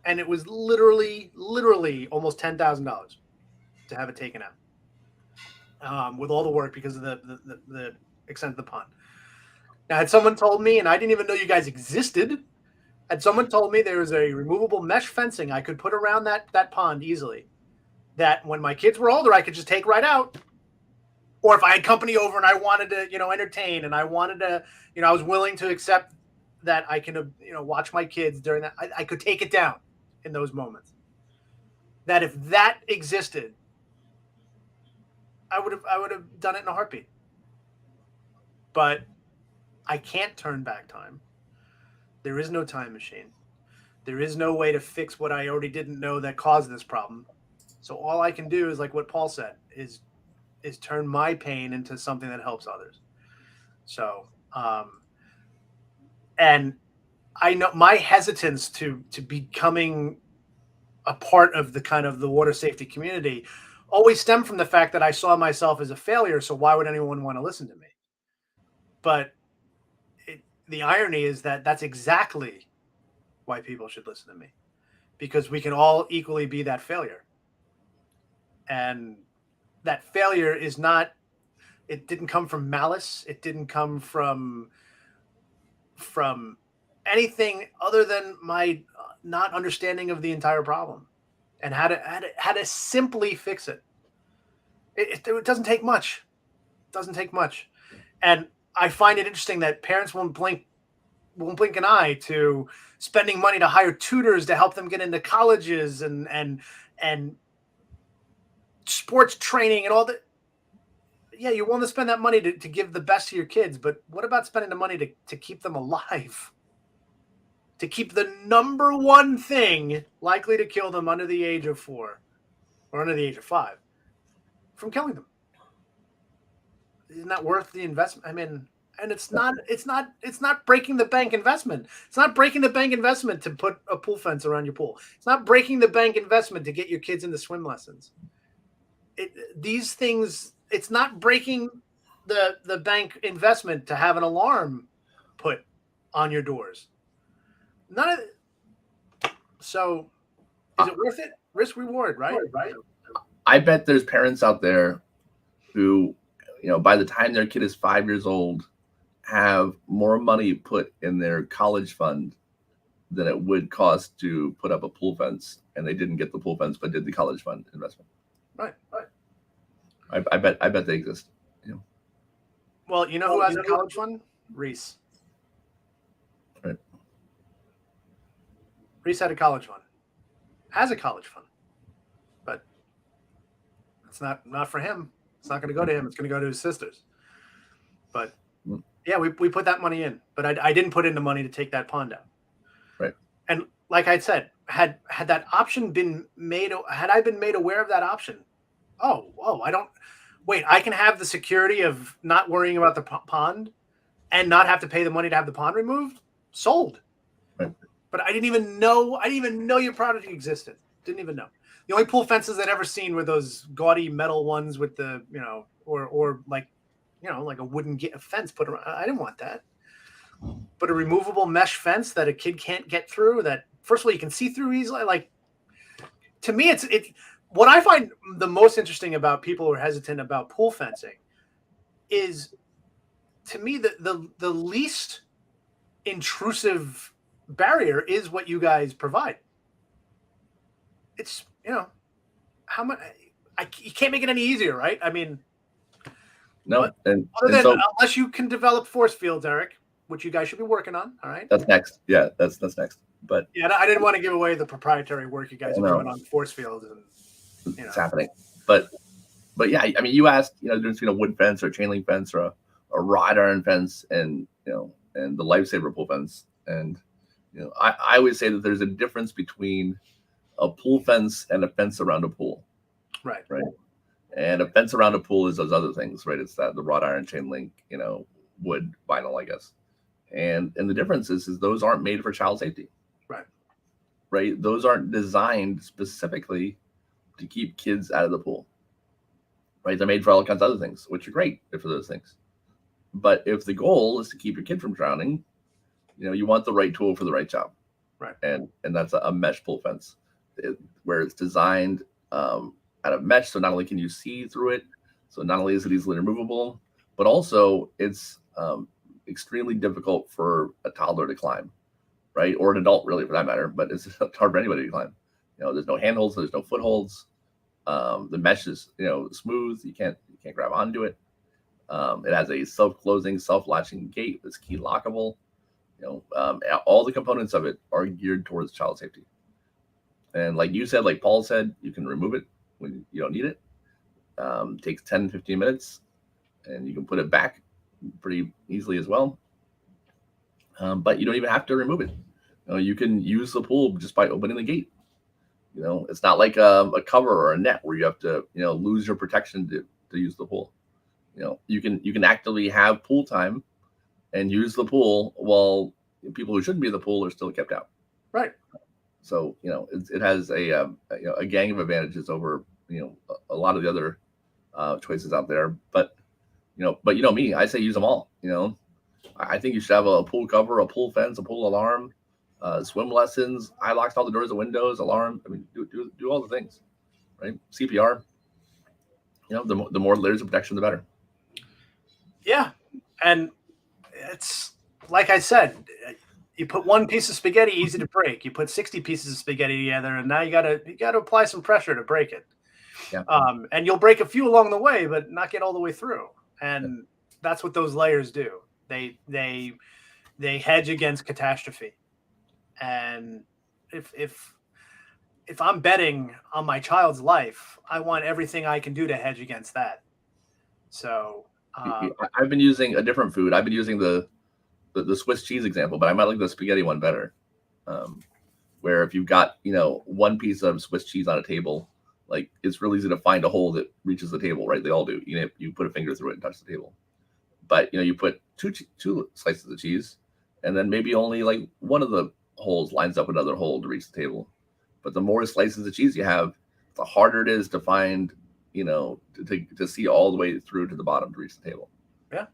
and it was literally almost $10,000 to have it taken out, with all the work because of the extent of the pond. Now, had someone told me, and I didn't even know you guys existed, had someone told me there was a removable mesh fencing I could put around that pond easily, that when my kids were older, I could just take right out. Or if I had company over and I wanted to, entertain, and I wanted to, I was willing to accept that I can, watch my kids during that, I could take it down in those moments. That if that existed, I would have done it in a heartbeat. But I can't turn back time. There is no time machine. There is no way to fix what I already didn't know that caused this problem. So all I can do is, like what Paul said, is turn my pain into something that helps others. So, and I know my hesitance to becoming a part of the water safety community always stemmed from the fact that I saw myself as a failure. So why would anyone want to listen to me? But the irony is that that's exactly why people should listen to me, because we can all equally be that failure. And that failure is not, it didn't come from malice. It didn't come from anything other than my not understanding of the entire problem and how to simply fix it. It doesn't take much. It doesn't take much. And I find it interesting that parents won't blink an eye to spending money to hire tutors to help them get into colleges and sports training and all that. Yeah, you want to spend that money to give the best to your kids, but what about spending the money to keep them alive? To keep the number one thing likely to kill them under the age of 4 or under the age of 5 from killing them. Isn't that worth the investment? I mean, and it's not breaking the bank investment. It's not breaking the bank investment to put a pool fence around your pool. It's not breaking the bank investment to get your kids into swim lessons. These things, it's not breaking the bank investment to have an alarm put on your doors. None of it. So is it worth it? Risk reward, right? I bet there's parents out there who, by the time their kid is 5 years old, have more money put in their college fund than it would cost to put up a pool fence, and they didn't get the pool fence but did the college fund investment. Right. I bet they exist. Well, who has a college fund? Reese. Right. Reese had a college fund, has a college fund, but it's not for him. It's not going to go to him. It's going to go to his sisters. But yeah, we put that money in, but I didn't put in the money to take that pond out. Right. And like I said, had that option been made, had I been made aware of that option, I can have the security of not worrying about the pond and not have to pay the money to have the pond removed. Sold. Right. But I didn't even know your product existed. Didn't even know. The only pool fences I'd ever seen were those gaudy metal ones with the, or like a wooden fence put around. I didn't want that. But a removable mesh fence that a kid can't get through, that first of all you can see through easily. Like, to me, it's what I find the most interesting about people who are hesitant about pool fencing is, to me, the least intrusive barrier is what you guys provide. It's, how much you can't make it any easier, right? I mean, no, unless you can develop force fields, Eric, which you guys should be working on. All right, that's next. Yeah, that's next. But yeah, I didn't want to give away the proprietary work you guys are doing on force fields, and it's happening. But yeah, I mean, you asked, the difference between a wood fence or a chain link fence or a wrought iron fence, and and the Lifesaver pool fence, and I would say that there's a difference between a pool fence and a fence around a pool. Right. And a fence around a pool is those other things, right? It's the wrought iron, chain link, wood, vinyl, I guess. And the difference is those aren't made for child safety. Right. Those aren't designed specifically to keep kids out of the pool. Right. They're made for all kinds of other things, which are great for those things. But if the goal is to keep your kid from drowning, you want the right tool for the right job. Right. And that's a mesh pool fence, where it's designed out of mesh. So not only can you see through it, so not only is it easily removable, but also it's extremely difficult for a toddler to climb, right? Or an adult, really, for that matter. But it's hard for anybody to climb. There's no handholds, there's no footholds. The mesh is smooth. You can't grab onto it. It has a self-closing, self-latching gate that's key lockable. All the components of it are geared towards child safety. And like you said, like Paul said, you can remove it when you don't need it. Takes 10, 15 minutes, and you can put it back pretty easily as well. But you don't even have to remove it. You can use the pool just by opening the gate. It's not like a cover or a net where you have to, lose your protection to use the pool. You can actively have pool time and use the pool while people who shouldn't be in the pool are still kept out. Right. So, it has a gang of advantages over, a lot of the other choices out there. But me, I say use them all. I think you should have a pool cover, a pool fence, a pool alarm, swim lessons, eye locks, all the doors and windows, alarm. I mean, do all the things, right? CPR. The more layers of protection, the better. Yeah, and it's like I said, you put one piece of spaghetti, easy to break. You put 60 pieces of spaghetti together, and now you gotta apply some pressure to break it. Yeah. And you'll break a few along the way, but not get all the way through. And that's what those layers do. They hedge against catastrophe. And if I'm betting on my child's life, I want everything I can do to hedge against that. So I've been using a different food. I've been using the Swiss cheese example, but I might like the spaghetti one better. Where if you've got one piece of Swiss cheese on a table, like it's really easy to find a hole that reaches the table, right? They all do. You put a finger through it and touch the table. But you put two slices of cheese, and then maybe only like one of the holes lines up another hole to reach the table. But the more slices of cheese you have, the harder it is to find, to see all the way through to the bottom to reach the table. Yeah.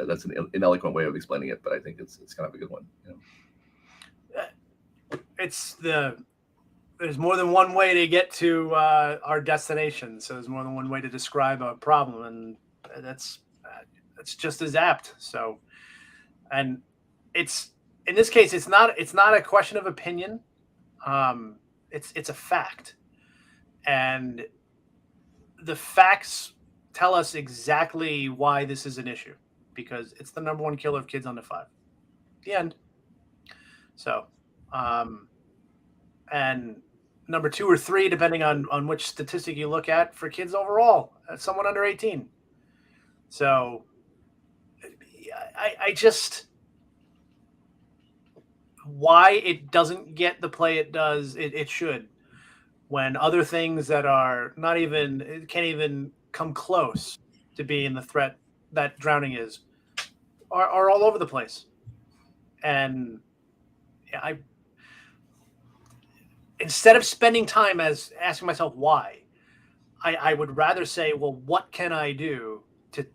That's an ineloquent way of explaining it, but I think it's kind of a good one. There's more than one way to get to our destination. So there's more than one way to describe a problem, and that's just as apt. So, and it's, in this case, it's not a question of opinion. It's a fact, and the facts tell us exactly why this is an issue, because it's the number one killer of kids under 5. The end. So, and number 2 or 3, depending on which statistic you look at, for kids overall, someone under 18. So, I just, why it doesn't get the play it does, it should, when other things that are not even, can't even come close to being the threat that drowning is, are all over the place. And instead of spending time as asking myself why, I would rather say, well, what can I do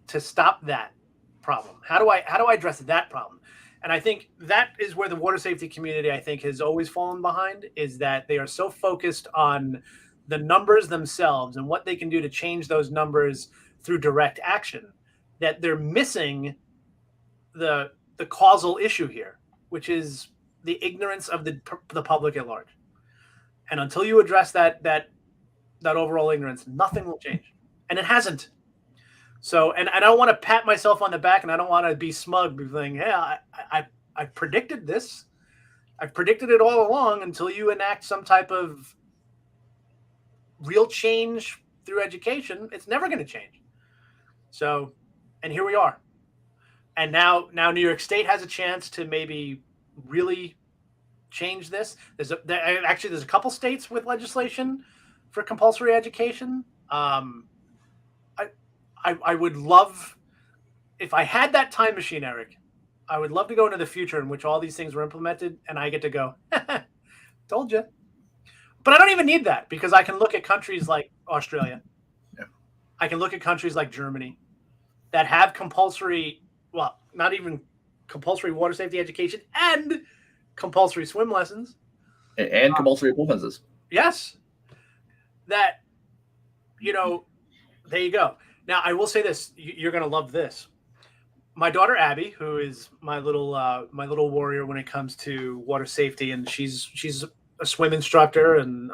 to stop that problem? How do I address that problem? And I think that is where the water safety community, I think, has always fallen behind, is that they are so focused on the numbers themselves and what they can do to change those numbers through direct action, that they're missing the causal issue here, which is the ignorance of the public at large. And until you address that overall ignorance, nothing will change. And it hasn't. So, and I don't want to pat myself on the back, and I don't want to be smug, be saying, yeah, I predicted this. I've predicted it all along, until you enact some type of real change through education. It's never going to change. So, and here we are. And now New York State has a chance to maybe really change this. There's a couple states with legislation for compulsory education. I would love, if I had that time machine, Eric, I would love to go into the future in which all these things were implemented, and I get to go, told you. But I don't even need that, because I can look at countries like Australia. Yeah. I can look at countries like Germany that have compulsory, well, not even compulsory water safety education, and compulsory swim lessons. And compulsory pool fences. Yes. That, there you go. Now, I will say this. You're going to love this. My daughter, Abby, who is my little warrior when it comes to water safety, and she's a swim instructor, and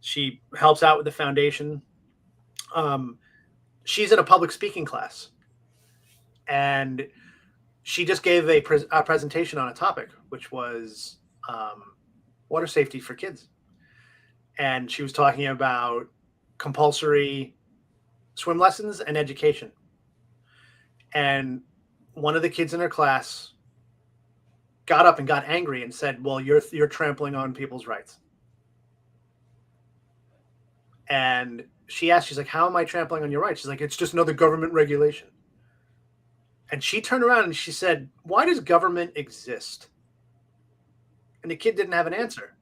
she helps out with the foundation. She's in a public speaking class, and she just gave a presentation on a topic, which was water safety for kids. And she was talking about compulsory swim lessons and education. And one of the kids in her class got up and got angry and said, well, you're trampling on people's rights. And she's like, how am I trampling on your rights? She's like, it's just another government regulation. And she turned around and she said, why does government exist? And the kid didn't have an answer.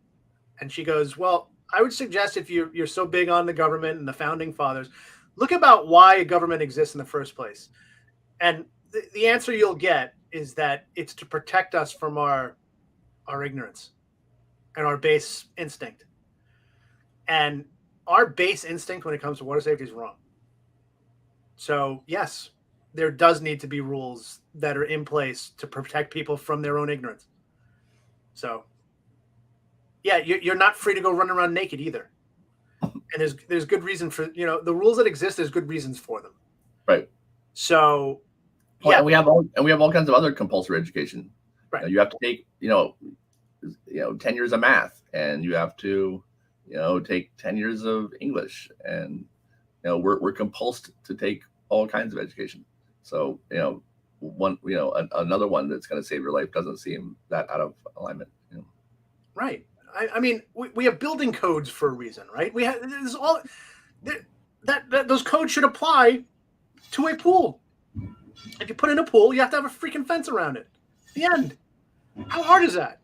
And she goes, well, I would suggest, if you're so big on the government and the founding fathers, look about why a government exists in the first place. And the answer you'll get is that it's to protect us from our ignorance and our base instinct. And our base instinct when it comes to water safety is wrong. So, yes, there does need to be rules that are in place to protect people from their own ignorance. So, yeah, you're not free to go run around naked either. And there's good reason for, the rules that exist, there's good reasons for them. Right. So, yeah. And we have all kinds of other compulsory education. Right. You have to take, 10 years of math, and you have to, take 10 years of English, and, we're compulsed to take all kinds of education. So, another one that's going to save your life doesn't seem that out of alignment. Right. I mean, we have building codes for a reason, right? We have those codes should apply to a pool. If you put in a pool, you have to have a freaking fence around it. The end. How hard is that?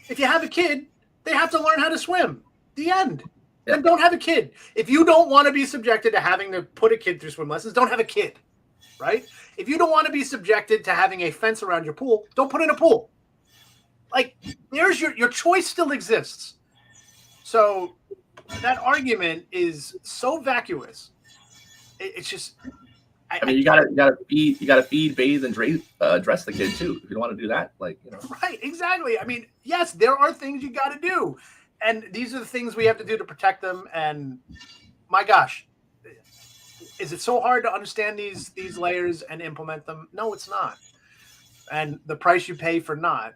If you have a kid, they have to learn how to swim. The end. Yep. And don't have a kid. If you don't want to be subjected to having to put a kid through swim lessons, don't have a kid, right? If you don't want to be subjected to having a fence around your pool, don't put in a pool. Like, there's your choice still exists. So that argument is so vacuous. It's just. I mean, you gotta feed, bathe, and dress the kid too. If you don't want to do that, Right, exactly. I mean, yes, there are things you got to do, and these are the things we have to do to protect them. And my gosh, is it so hard to understand these layers and implement them? No, it's not. And the price you pay for not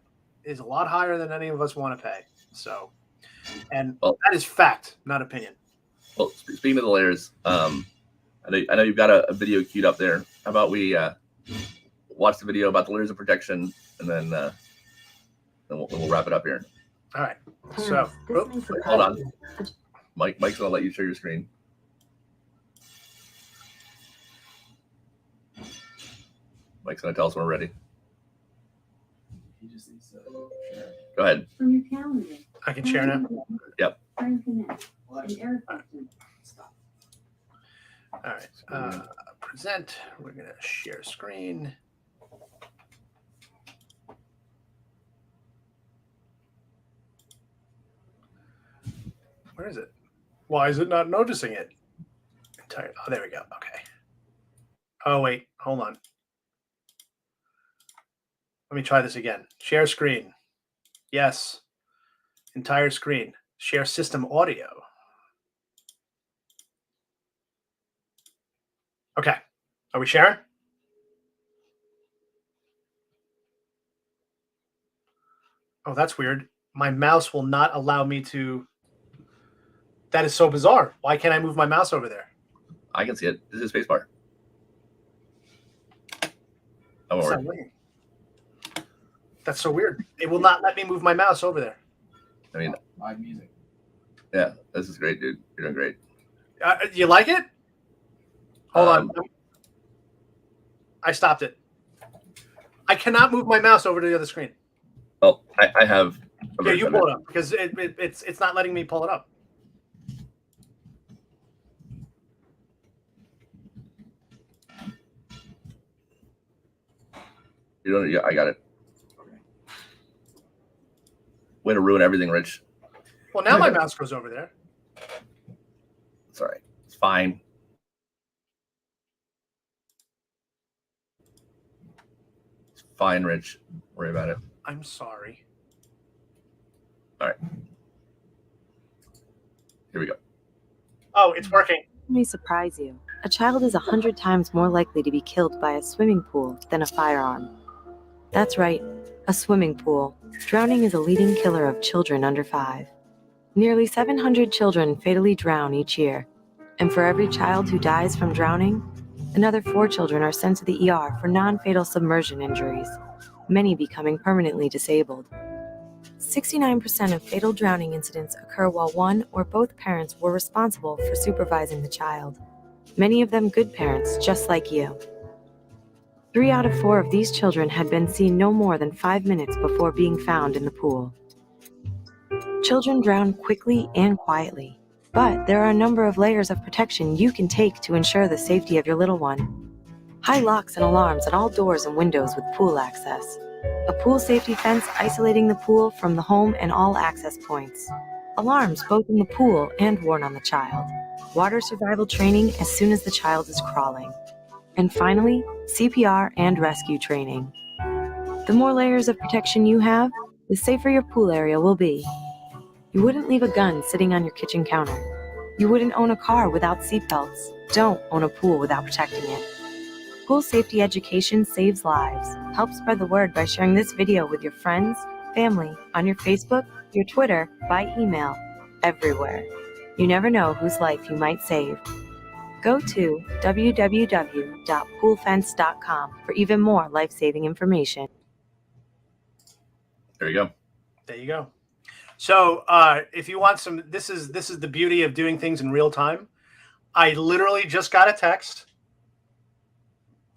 is a lot higher than any of us want to pay. So, and Well- that is fact, not opinion. Well, speaking of the layers, I know you've got a video queued up there. How about we watch the video about the layers of protection, and then we'll wrap it up here. All right. So, Hold on. Mike's gonna let you share your screen. Mike's gonna tell us when we're ready. He just needs to share. Go ahead. From your calendar. I can share now. Yep. Friend Connect. Well, And actually, Eric Hudson. stop. All right. Present. We're going to share screen. Where is it? Why is it not noticing it? Oh, there we go. Okay. Oh, wait. Hold on. Let me try this again. Share screen. Yes. Entire screen. Share system audio. Okay. Are we sharing? Oh, that's weird. My mouse will not allow me to. That is so bizarre. Why can't I move my mouse over there? I can see it. This is spacebar. That won't That's, work. not working. That's so weird. It will not let me move my mouse over there. I mean, Live music. yeah, this is great, dude. You're doing great. You like it? Hold on. Um, I stopped it. I cannot move my mouse over to the other screen. Well, I have. a Yeah, version you of pull it up because it's not letting me pull it up. You don't. Yeah, I got it. Okay. Way to ruin everything, Rich. Well, now my mouse goes over there. It's all right. It's fine. It's fine, Rich. Don't worry about it. I'm sorry. Here we go. Oh, it's working. May surprise you. A child is 100 times more likely to be killed by a swimming pool than a firearm. That's right, a swimming pool. Drowning is a leading killer of children under 5. Nearly 700 children fatally drown each year. And for every child who dies from drowning, another 4 children are sent to the ER for non-fatal submersion injuries, many becoming permanently disabled. 69% of fatal drowning incidents occur while one or both parents were responsible for supervising the child. Many of them good parents, just like you. 3 out of 4 of these children had been seen no more than 5 minutes before being found in the pool. Children drown quickly and quietly, but there are a number of layers of protection you can take to ensure the safety of your little one. High locks and alarms at all doors and windows with pool access. A pool safety fence isolating the pool from the home and all access points. Alarms both in the pool and worn on the child. Water survival training as soon as the child is crawling. And finally, CPR and rescue training. The more layers of protection you have, the safer your pool area will be. You wouldn't leave a gun sitting on your kitchen counter. You wouldn't own a car without seatbelts. Don't own a pool without protecting it. Pool safety education saves lives. Help spread the word by sharing this video with your friends, family, on your Facebook, your Twitter, by email, everywhere. You never know whose life you might save. Go to www.poolfence.com for even more life-saving information. There you go. There you go. So if you want some, this is the beauty of doing things in real time. I literally just got a text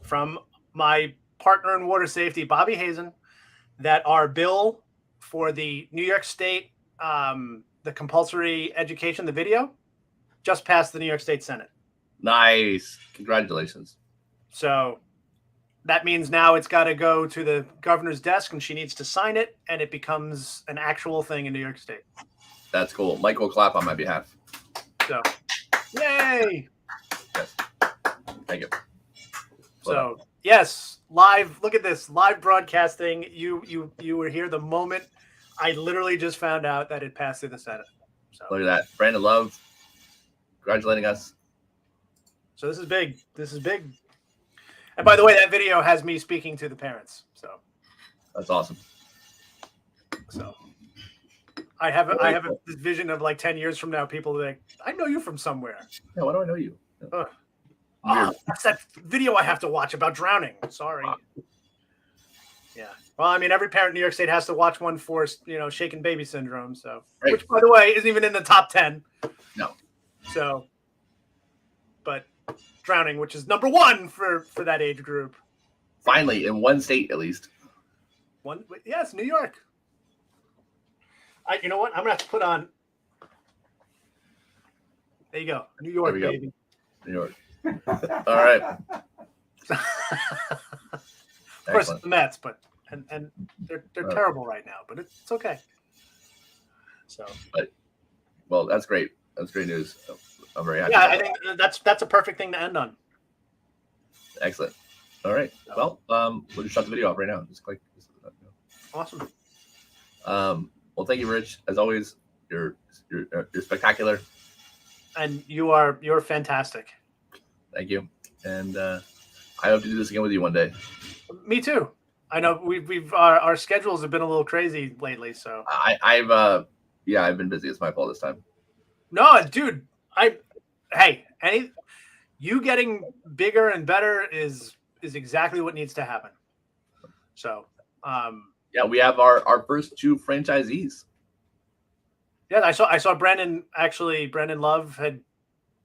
from my partner in water safety, Bobby Hazen, that our bill for the New York State, the compulsory education, the video, just passed the New York State Senate. Nice. Congratulations. So that means now it's got to go to the governor's desk and she needs to sign it and it becomes an actual thing in New York State. That's cool. Mike will clap on my behalf. So, yay. Yes. Thank you. So, yes, live. Look at this live broadcasting. You were here the moment I literally just found out that it passed through the Senate. So, Look at that. Brandon Love congratulating us. so this is big. This is big. And by the way, that video has me speaking to the parents. So That's awesome. So I have this vision of like 10 years from now, people are like, I know you from somewhere. Yeah, why do I know you? Oh, that's that video I have to watch about drowning. Sorry. Yeah. Well, I mean, every parent in New York State has to watch one for, shaken baby syndrome. So, Right. which, by the way, isn't even in the top 10. No. So, but drowning, which is number 1 for that age group. Finally, in one state at least. Yes, New York. You know what? I'm gonna have to put on. There you go, New York, There we go. baby. New York. All right. Of course, it's the Mets, but and they're terrible right now, but it's okay. So, Well, that's great. That's great news. I'm very happy. yeah, about I think that's a perfect thing to end on. that. Excellent. All right. Well, we'll just shut the video off right now. Just click. Awesome. Well, thank you, Rich. As always, you're spectacular. And you're fantastic. Thank you. And I hope to do this again with you one day. Me too. I know we've our schedules have been a little crazy lately, so I've been busy. It's my fault this time. no, dude. You getting bigger and better is exactly what needs to happen. So, Yeah, we have our first 2 franchisees. yeah, I saw Brandon Love had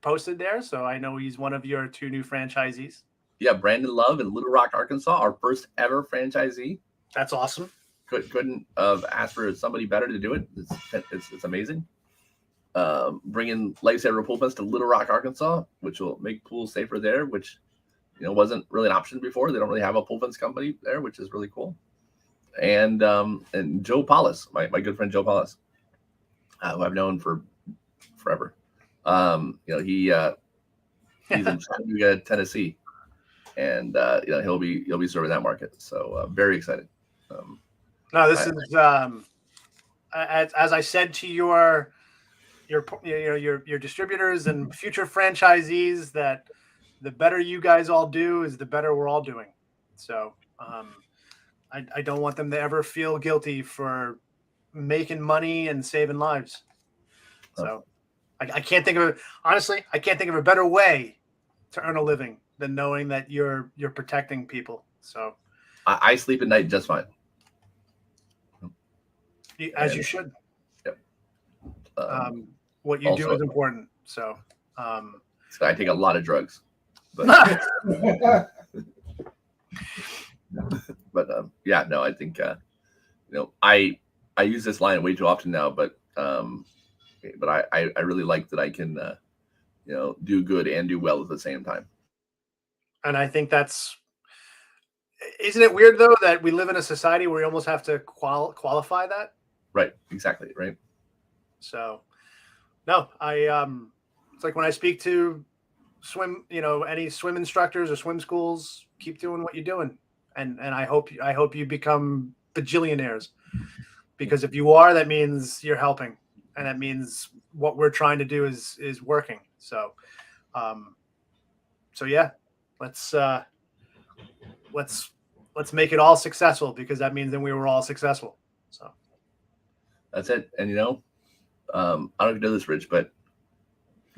posted there, so I know he's one of your 2 new franchisees. Yeah, Brandon Love in Little Rock, Arkansas, our first ever franchisee. That's awesome. Couldn't have asked for somebody better to do it. It's amazing. Bringing Lifesaver Pool Fence to Little Rock, Arkansas, which will make pools safer there, which wasn't really an option before. They don't really have a pool fence company there, which is really cool. And Joe Paulus, my good friend Joe Paulus, who I've known for forever. He's in Chattanooga, Tennessee, and he'll be serving that market. So very excited. No, this is as I said to your distributors and future franchisees, that the better you guys all do is the better we're all doing. So I don't want them to ever feel guilty for making money and saving lives. So I can't think of a better way to earn a living than knowing that you're protecting people. So I sleep at night just fine. As you should. Yep. What you do is important. So I take a lot of drugs, but I think I use this line way too often now, but I really like that I can do good and do well at the same time. And I think isn't it weird though that we live in a society where you almost have to qualify that? Right. Exactly. Right. So, no, it's like when I speak to any swim instructors or swim schools, keep doing what you're doing. And I hope you become bajillionaires, because if you are, that means you're helping, and that means what we're trying to do is working. So, yeah, let's make it all successful, because that means then we were all successful. So that's it. And I don't know if you know this, Rich, but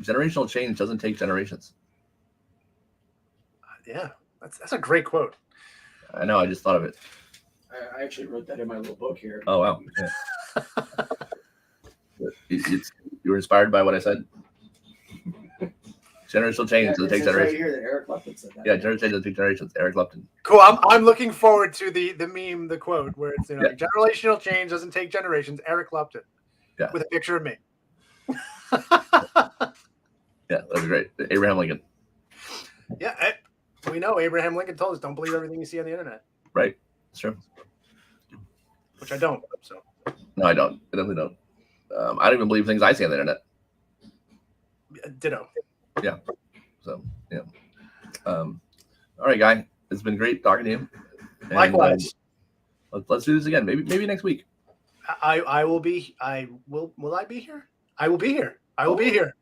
generational change doesn't take generations. Yeah, that's a great quote. I know. I just thought of it. I actually wrote that in my little book here. Oh, wow. Yeah. You were inspired by what I said? Generational change doesn't take Right generations. here that Eric Lupton said that. Yeah, generational change doesn't take generations. Eric Lupton. Cool. I'm looking forward to the meme, the quote where it's generational change doesn't take generations. Eric Lupton. Yeah. With a picture of me. Yeah, that'd be great. Abraham Lincoln. Yeah, we know Abraham Lincoln told us don't believe everything you see on the internet. Right. It's true. Which I don't. So. No, I don't. I definitely don't. I don't even believe things I see on the internet. Ditto. Yeah. So, yeah. All right, guy. It's been great talking to you. And, Likewise. Let's do this again. Maybe next week. I will be. Will I be here? I will be here. I will be here.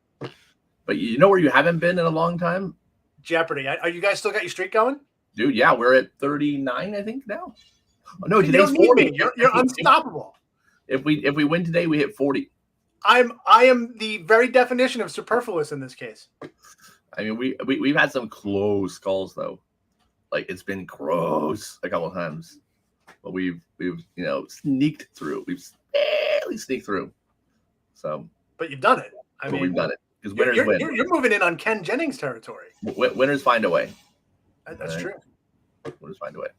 But you know where you haven't been in a long time? Jeopardy. Are you guys still got your streak going? Dude, yeah, we're at 39, I think, now. Oh, no, You today's don't need 40. me. You're unstoppable. If we win today, we hit 40. I am the very definition of superfluous in this case. I mean, we've had some close calls though. Like it's been close a couple of times, but we've sneaked through. We've barely sneaked through. So, but you've done it. I mean, we've done it because winners you're, win. You're moving in on Ken Jennings territory. Winners find a way. That's Right. true. Winners find a way.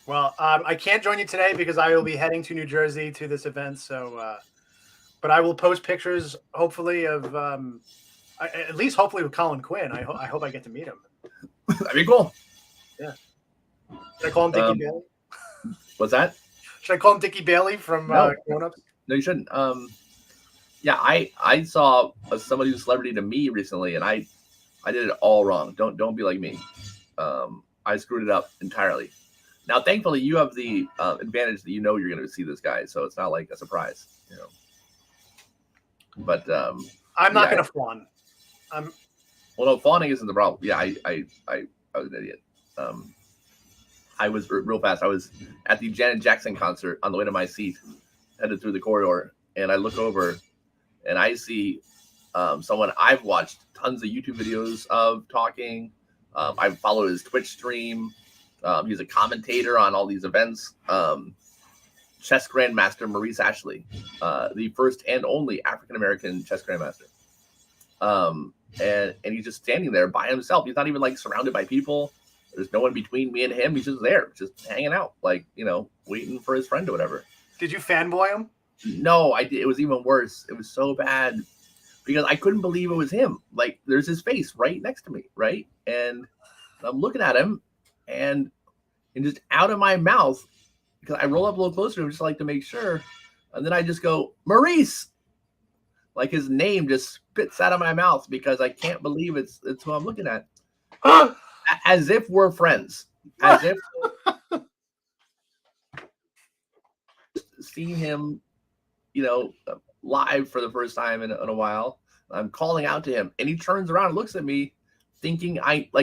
Well, I can't join you today because I will be heading to New Jersey to this event. So, but I will post pictures, hopefully, of at least hopefully with Colin Quinn. I hope I get to meet him. That'd be cool. Should I call him Dickie Bailey? What's that? Should I call him Dickie Bailey from No. Grown Ups? No, you shouldn't. Yeah, I saw somebody who's celebrity to me recently, and I did it all wrong. Don't be like me. I screwed it up entirely. Now, thankfully, you have the advantage that you're going to see this guy, so it's not like a surprise, But I'm not yeah. going to fawn. well, no, fawning isn't the problem. Yeah, I was an idiot. I was real fast. I was at the Janet Jackson concert on the way to my seat, headed through the corridor, and I look over, and I see someone I've watched tons of YouTube videos of talking. I follow his Twitch stream. He's a commentator on all these events. Chess Grandmaster Maurice Ashley, the first and only African American chess grandmaster. And he's just standing there by himself. He's not even like surrounded by people. There's no one between me and him. He's just there, just hanging out, like, waiting for his friend or whatever. Did you fanboy him? No, I did. It was even worse. It was so bad because I couldn't believe it was him. Like, there's his face right next to me, right? And I'm looking at him, and just out of my mouth, because I roll up a little closer to him just like to make sure, and then I just go, Maurice! Like his name just spits out of my mouth because I can't believe it's who I'm looking at. As if we're friends. As if seeing him, live for the first time in a while. I'm calling out to him, and he turns around and looks at me, thinking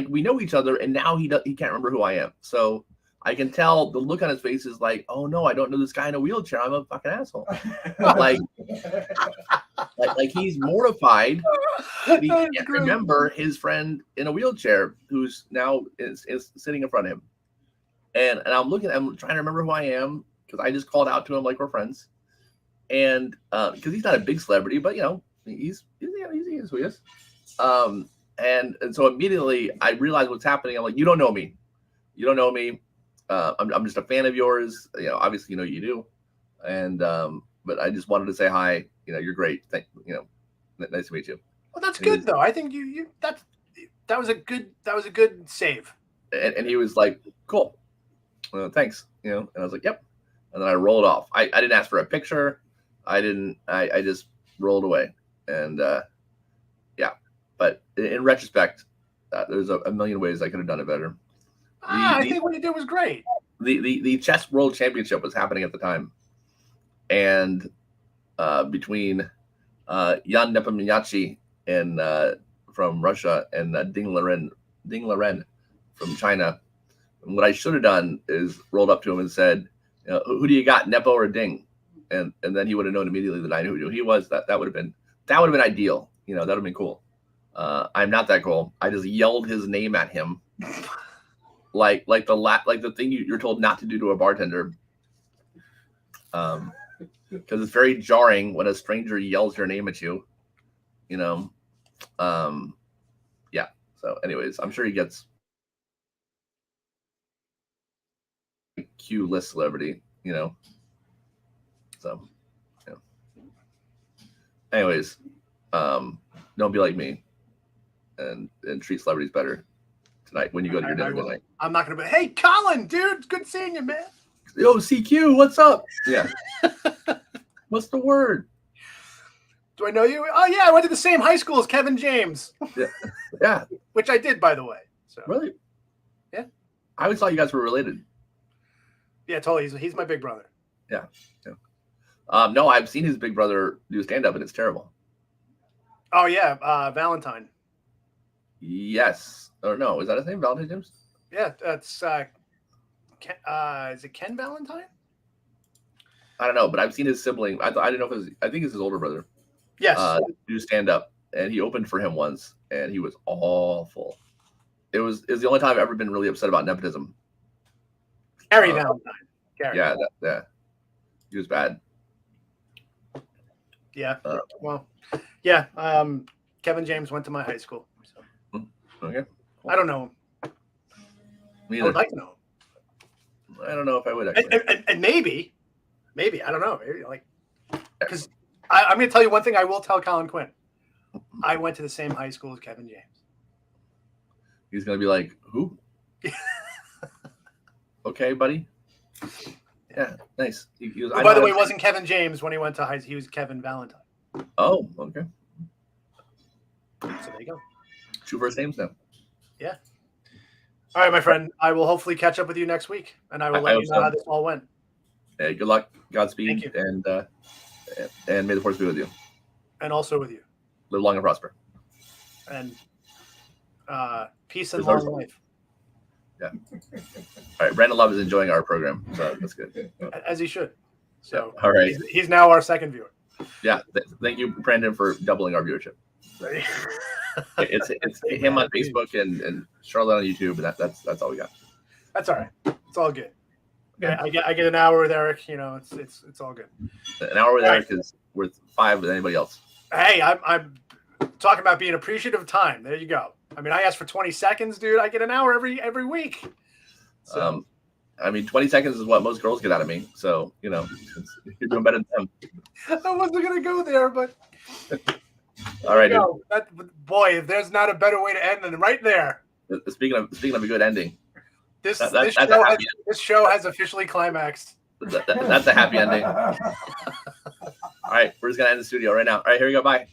we know each other, and now he can't remember who I am. So I can tell the look on his face is like, oh no, I don't know this guy in a wheelchair. I'm a fucking asshole. like he's mortified. He can't remember his friend in a wheelchair who's now is sitting in front of him. And I'm trying to remember who I am because I just called out to him like we're friends. And because he's not a big celebrity, but he's who he is. And so immediately I realized what's happening. I'm like, you don't know me. You don't know me. I'm just a fan of yours. Obviously, you do. And but I just wanted to say hi. You're great. Nice to meet you. Well, that's good though. I think that was a good save. And he was like, cool. Thanks. And I was like, yep. And then I rolled off. I didn't ask for a picture. I just rolled away. And yeah. But in retrospect, there's a million ways I could have done it better. I think what you did was great. The chess world championship was happening at the time, and between Jan Nepomucci and from Russia and Ding Liren from China, and what I should have done is rolled up to him and said, "Who do you got, Nepo or Ding?" And then he would have known immediately that I knew who he was. That would have been ideal. That would have been cool. I'm not that cool. I just yelled his name at him. Like the thing you're told not to do to a bartender, because it's very jarring when a stranger yells your name at you, yeah. So, anyways, I'm sure he gets Q list celebrity, So, yeah. Anyways, don't be like me, and treat celebrities better tonight when you go to your dinner tonight. I'm not going to be, hey, Colin, dude, it's good seeing you, man. Yo, CQ, what's up? Yeah. What's the word? Do I know you? Oh, yeah, I went to the same high school as Kevin James. Yeah. Which I did, by the way. So Really? Yeah. I always thought you guys were related. Yeah, totally. He's my big brother. Yeah. No, I've seen his big brother do stand-up, and it's terrible. Oh, yeah, Valentine. Yes. Or no, is that his name, Valentine James? Yeah, that's is it Ken Valentine? I don't know, but I've seen his sibling. I didn't know if it was. I think it's his older brother. Yes. Do stand up, and he opened for him once, and he was awful. It was the only time I've ever been really upset about nepotism. Gary Valentine. Gary. Yeah, he was bad. Yeah. Well, yeah. Kevin James went to my high school. So. Okay. I don't know him. Me I would either. like to know him. I don't know if I would actually. And maybe, I don't know. Maybe like, because I'm going to tell you one thing. I will tell Colin Quinn. I went to the same high school as Kevin James. He's gonna be like, who? Okay, buddy. Yeah, nice. He was, Who, by the way, wasn't Kevin James when he went to high school. He was Kevin Valentine. Oh, okay. So there you go. Two first names now. Yeah. All right, my friend. I will hopefully catch up with you next week, and I will let hope you know so. how this all went. Hey, good luck, Godspeed, Thank you. and may the force be with you. And also with you. Live long and prosper. And peace and Deserves long it. life. All right, Brandon Love is enjoying our program, so that's good. As he should. So All right. he's now our second viewer. Yeah, thank you, Brandon, for doubling our viewership. It's him on Facebook and Charlotte on YouTube, and that's all we got. That's all right. It's all good. I get an hour with Eric. You know, it's all good. An hour with All Eric is worth 5 with anybody else. Hey, I'm talking about being appreciative of time. There you go. I mean, I asked for 20 seconds, dude. I get an hour every week. So, 20 seconds is what most girls get out of me. So, you're doing better than them. I wasn't gonna go there, but All right, dude. boy, if there's not a better way to end than right there. Speaking of a good ending, This that's this show has officially climaxed. that's a happy ending. All right, we're just gonna end the studio right now. All right, here we go. Bye.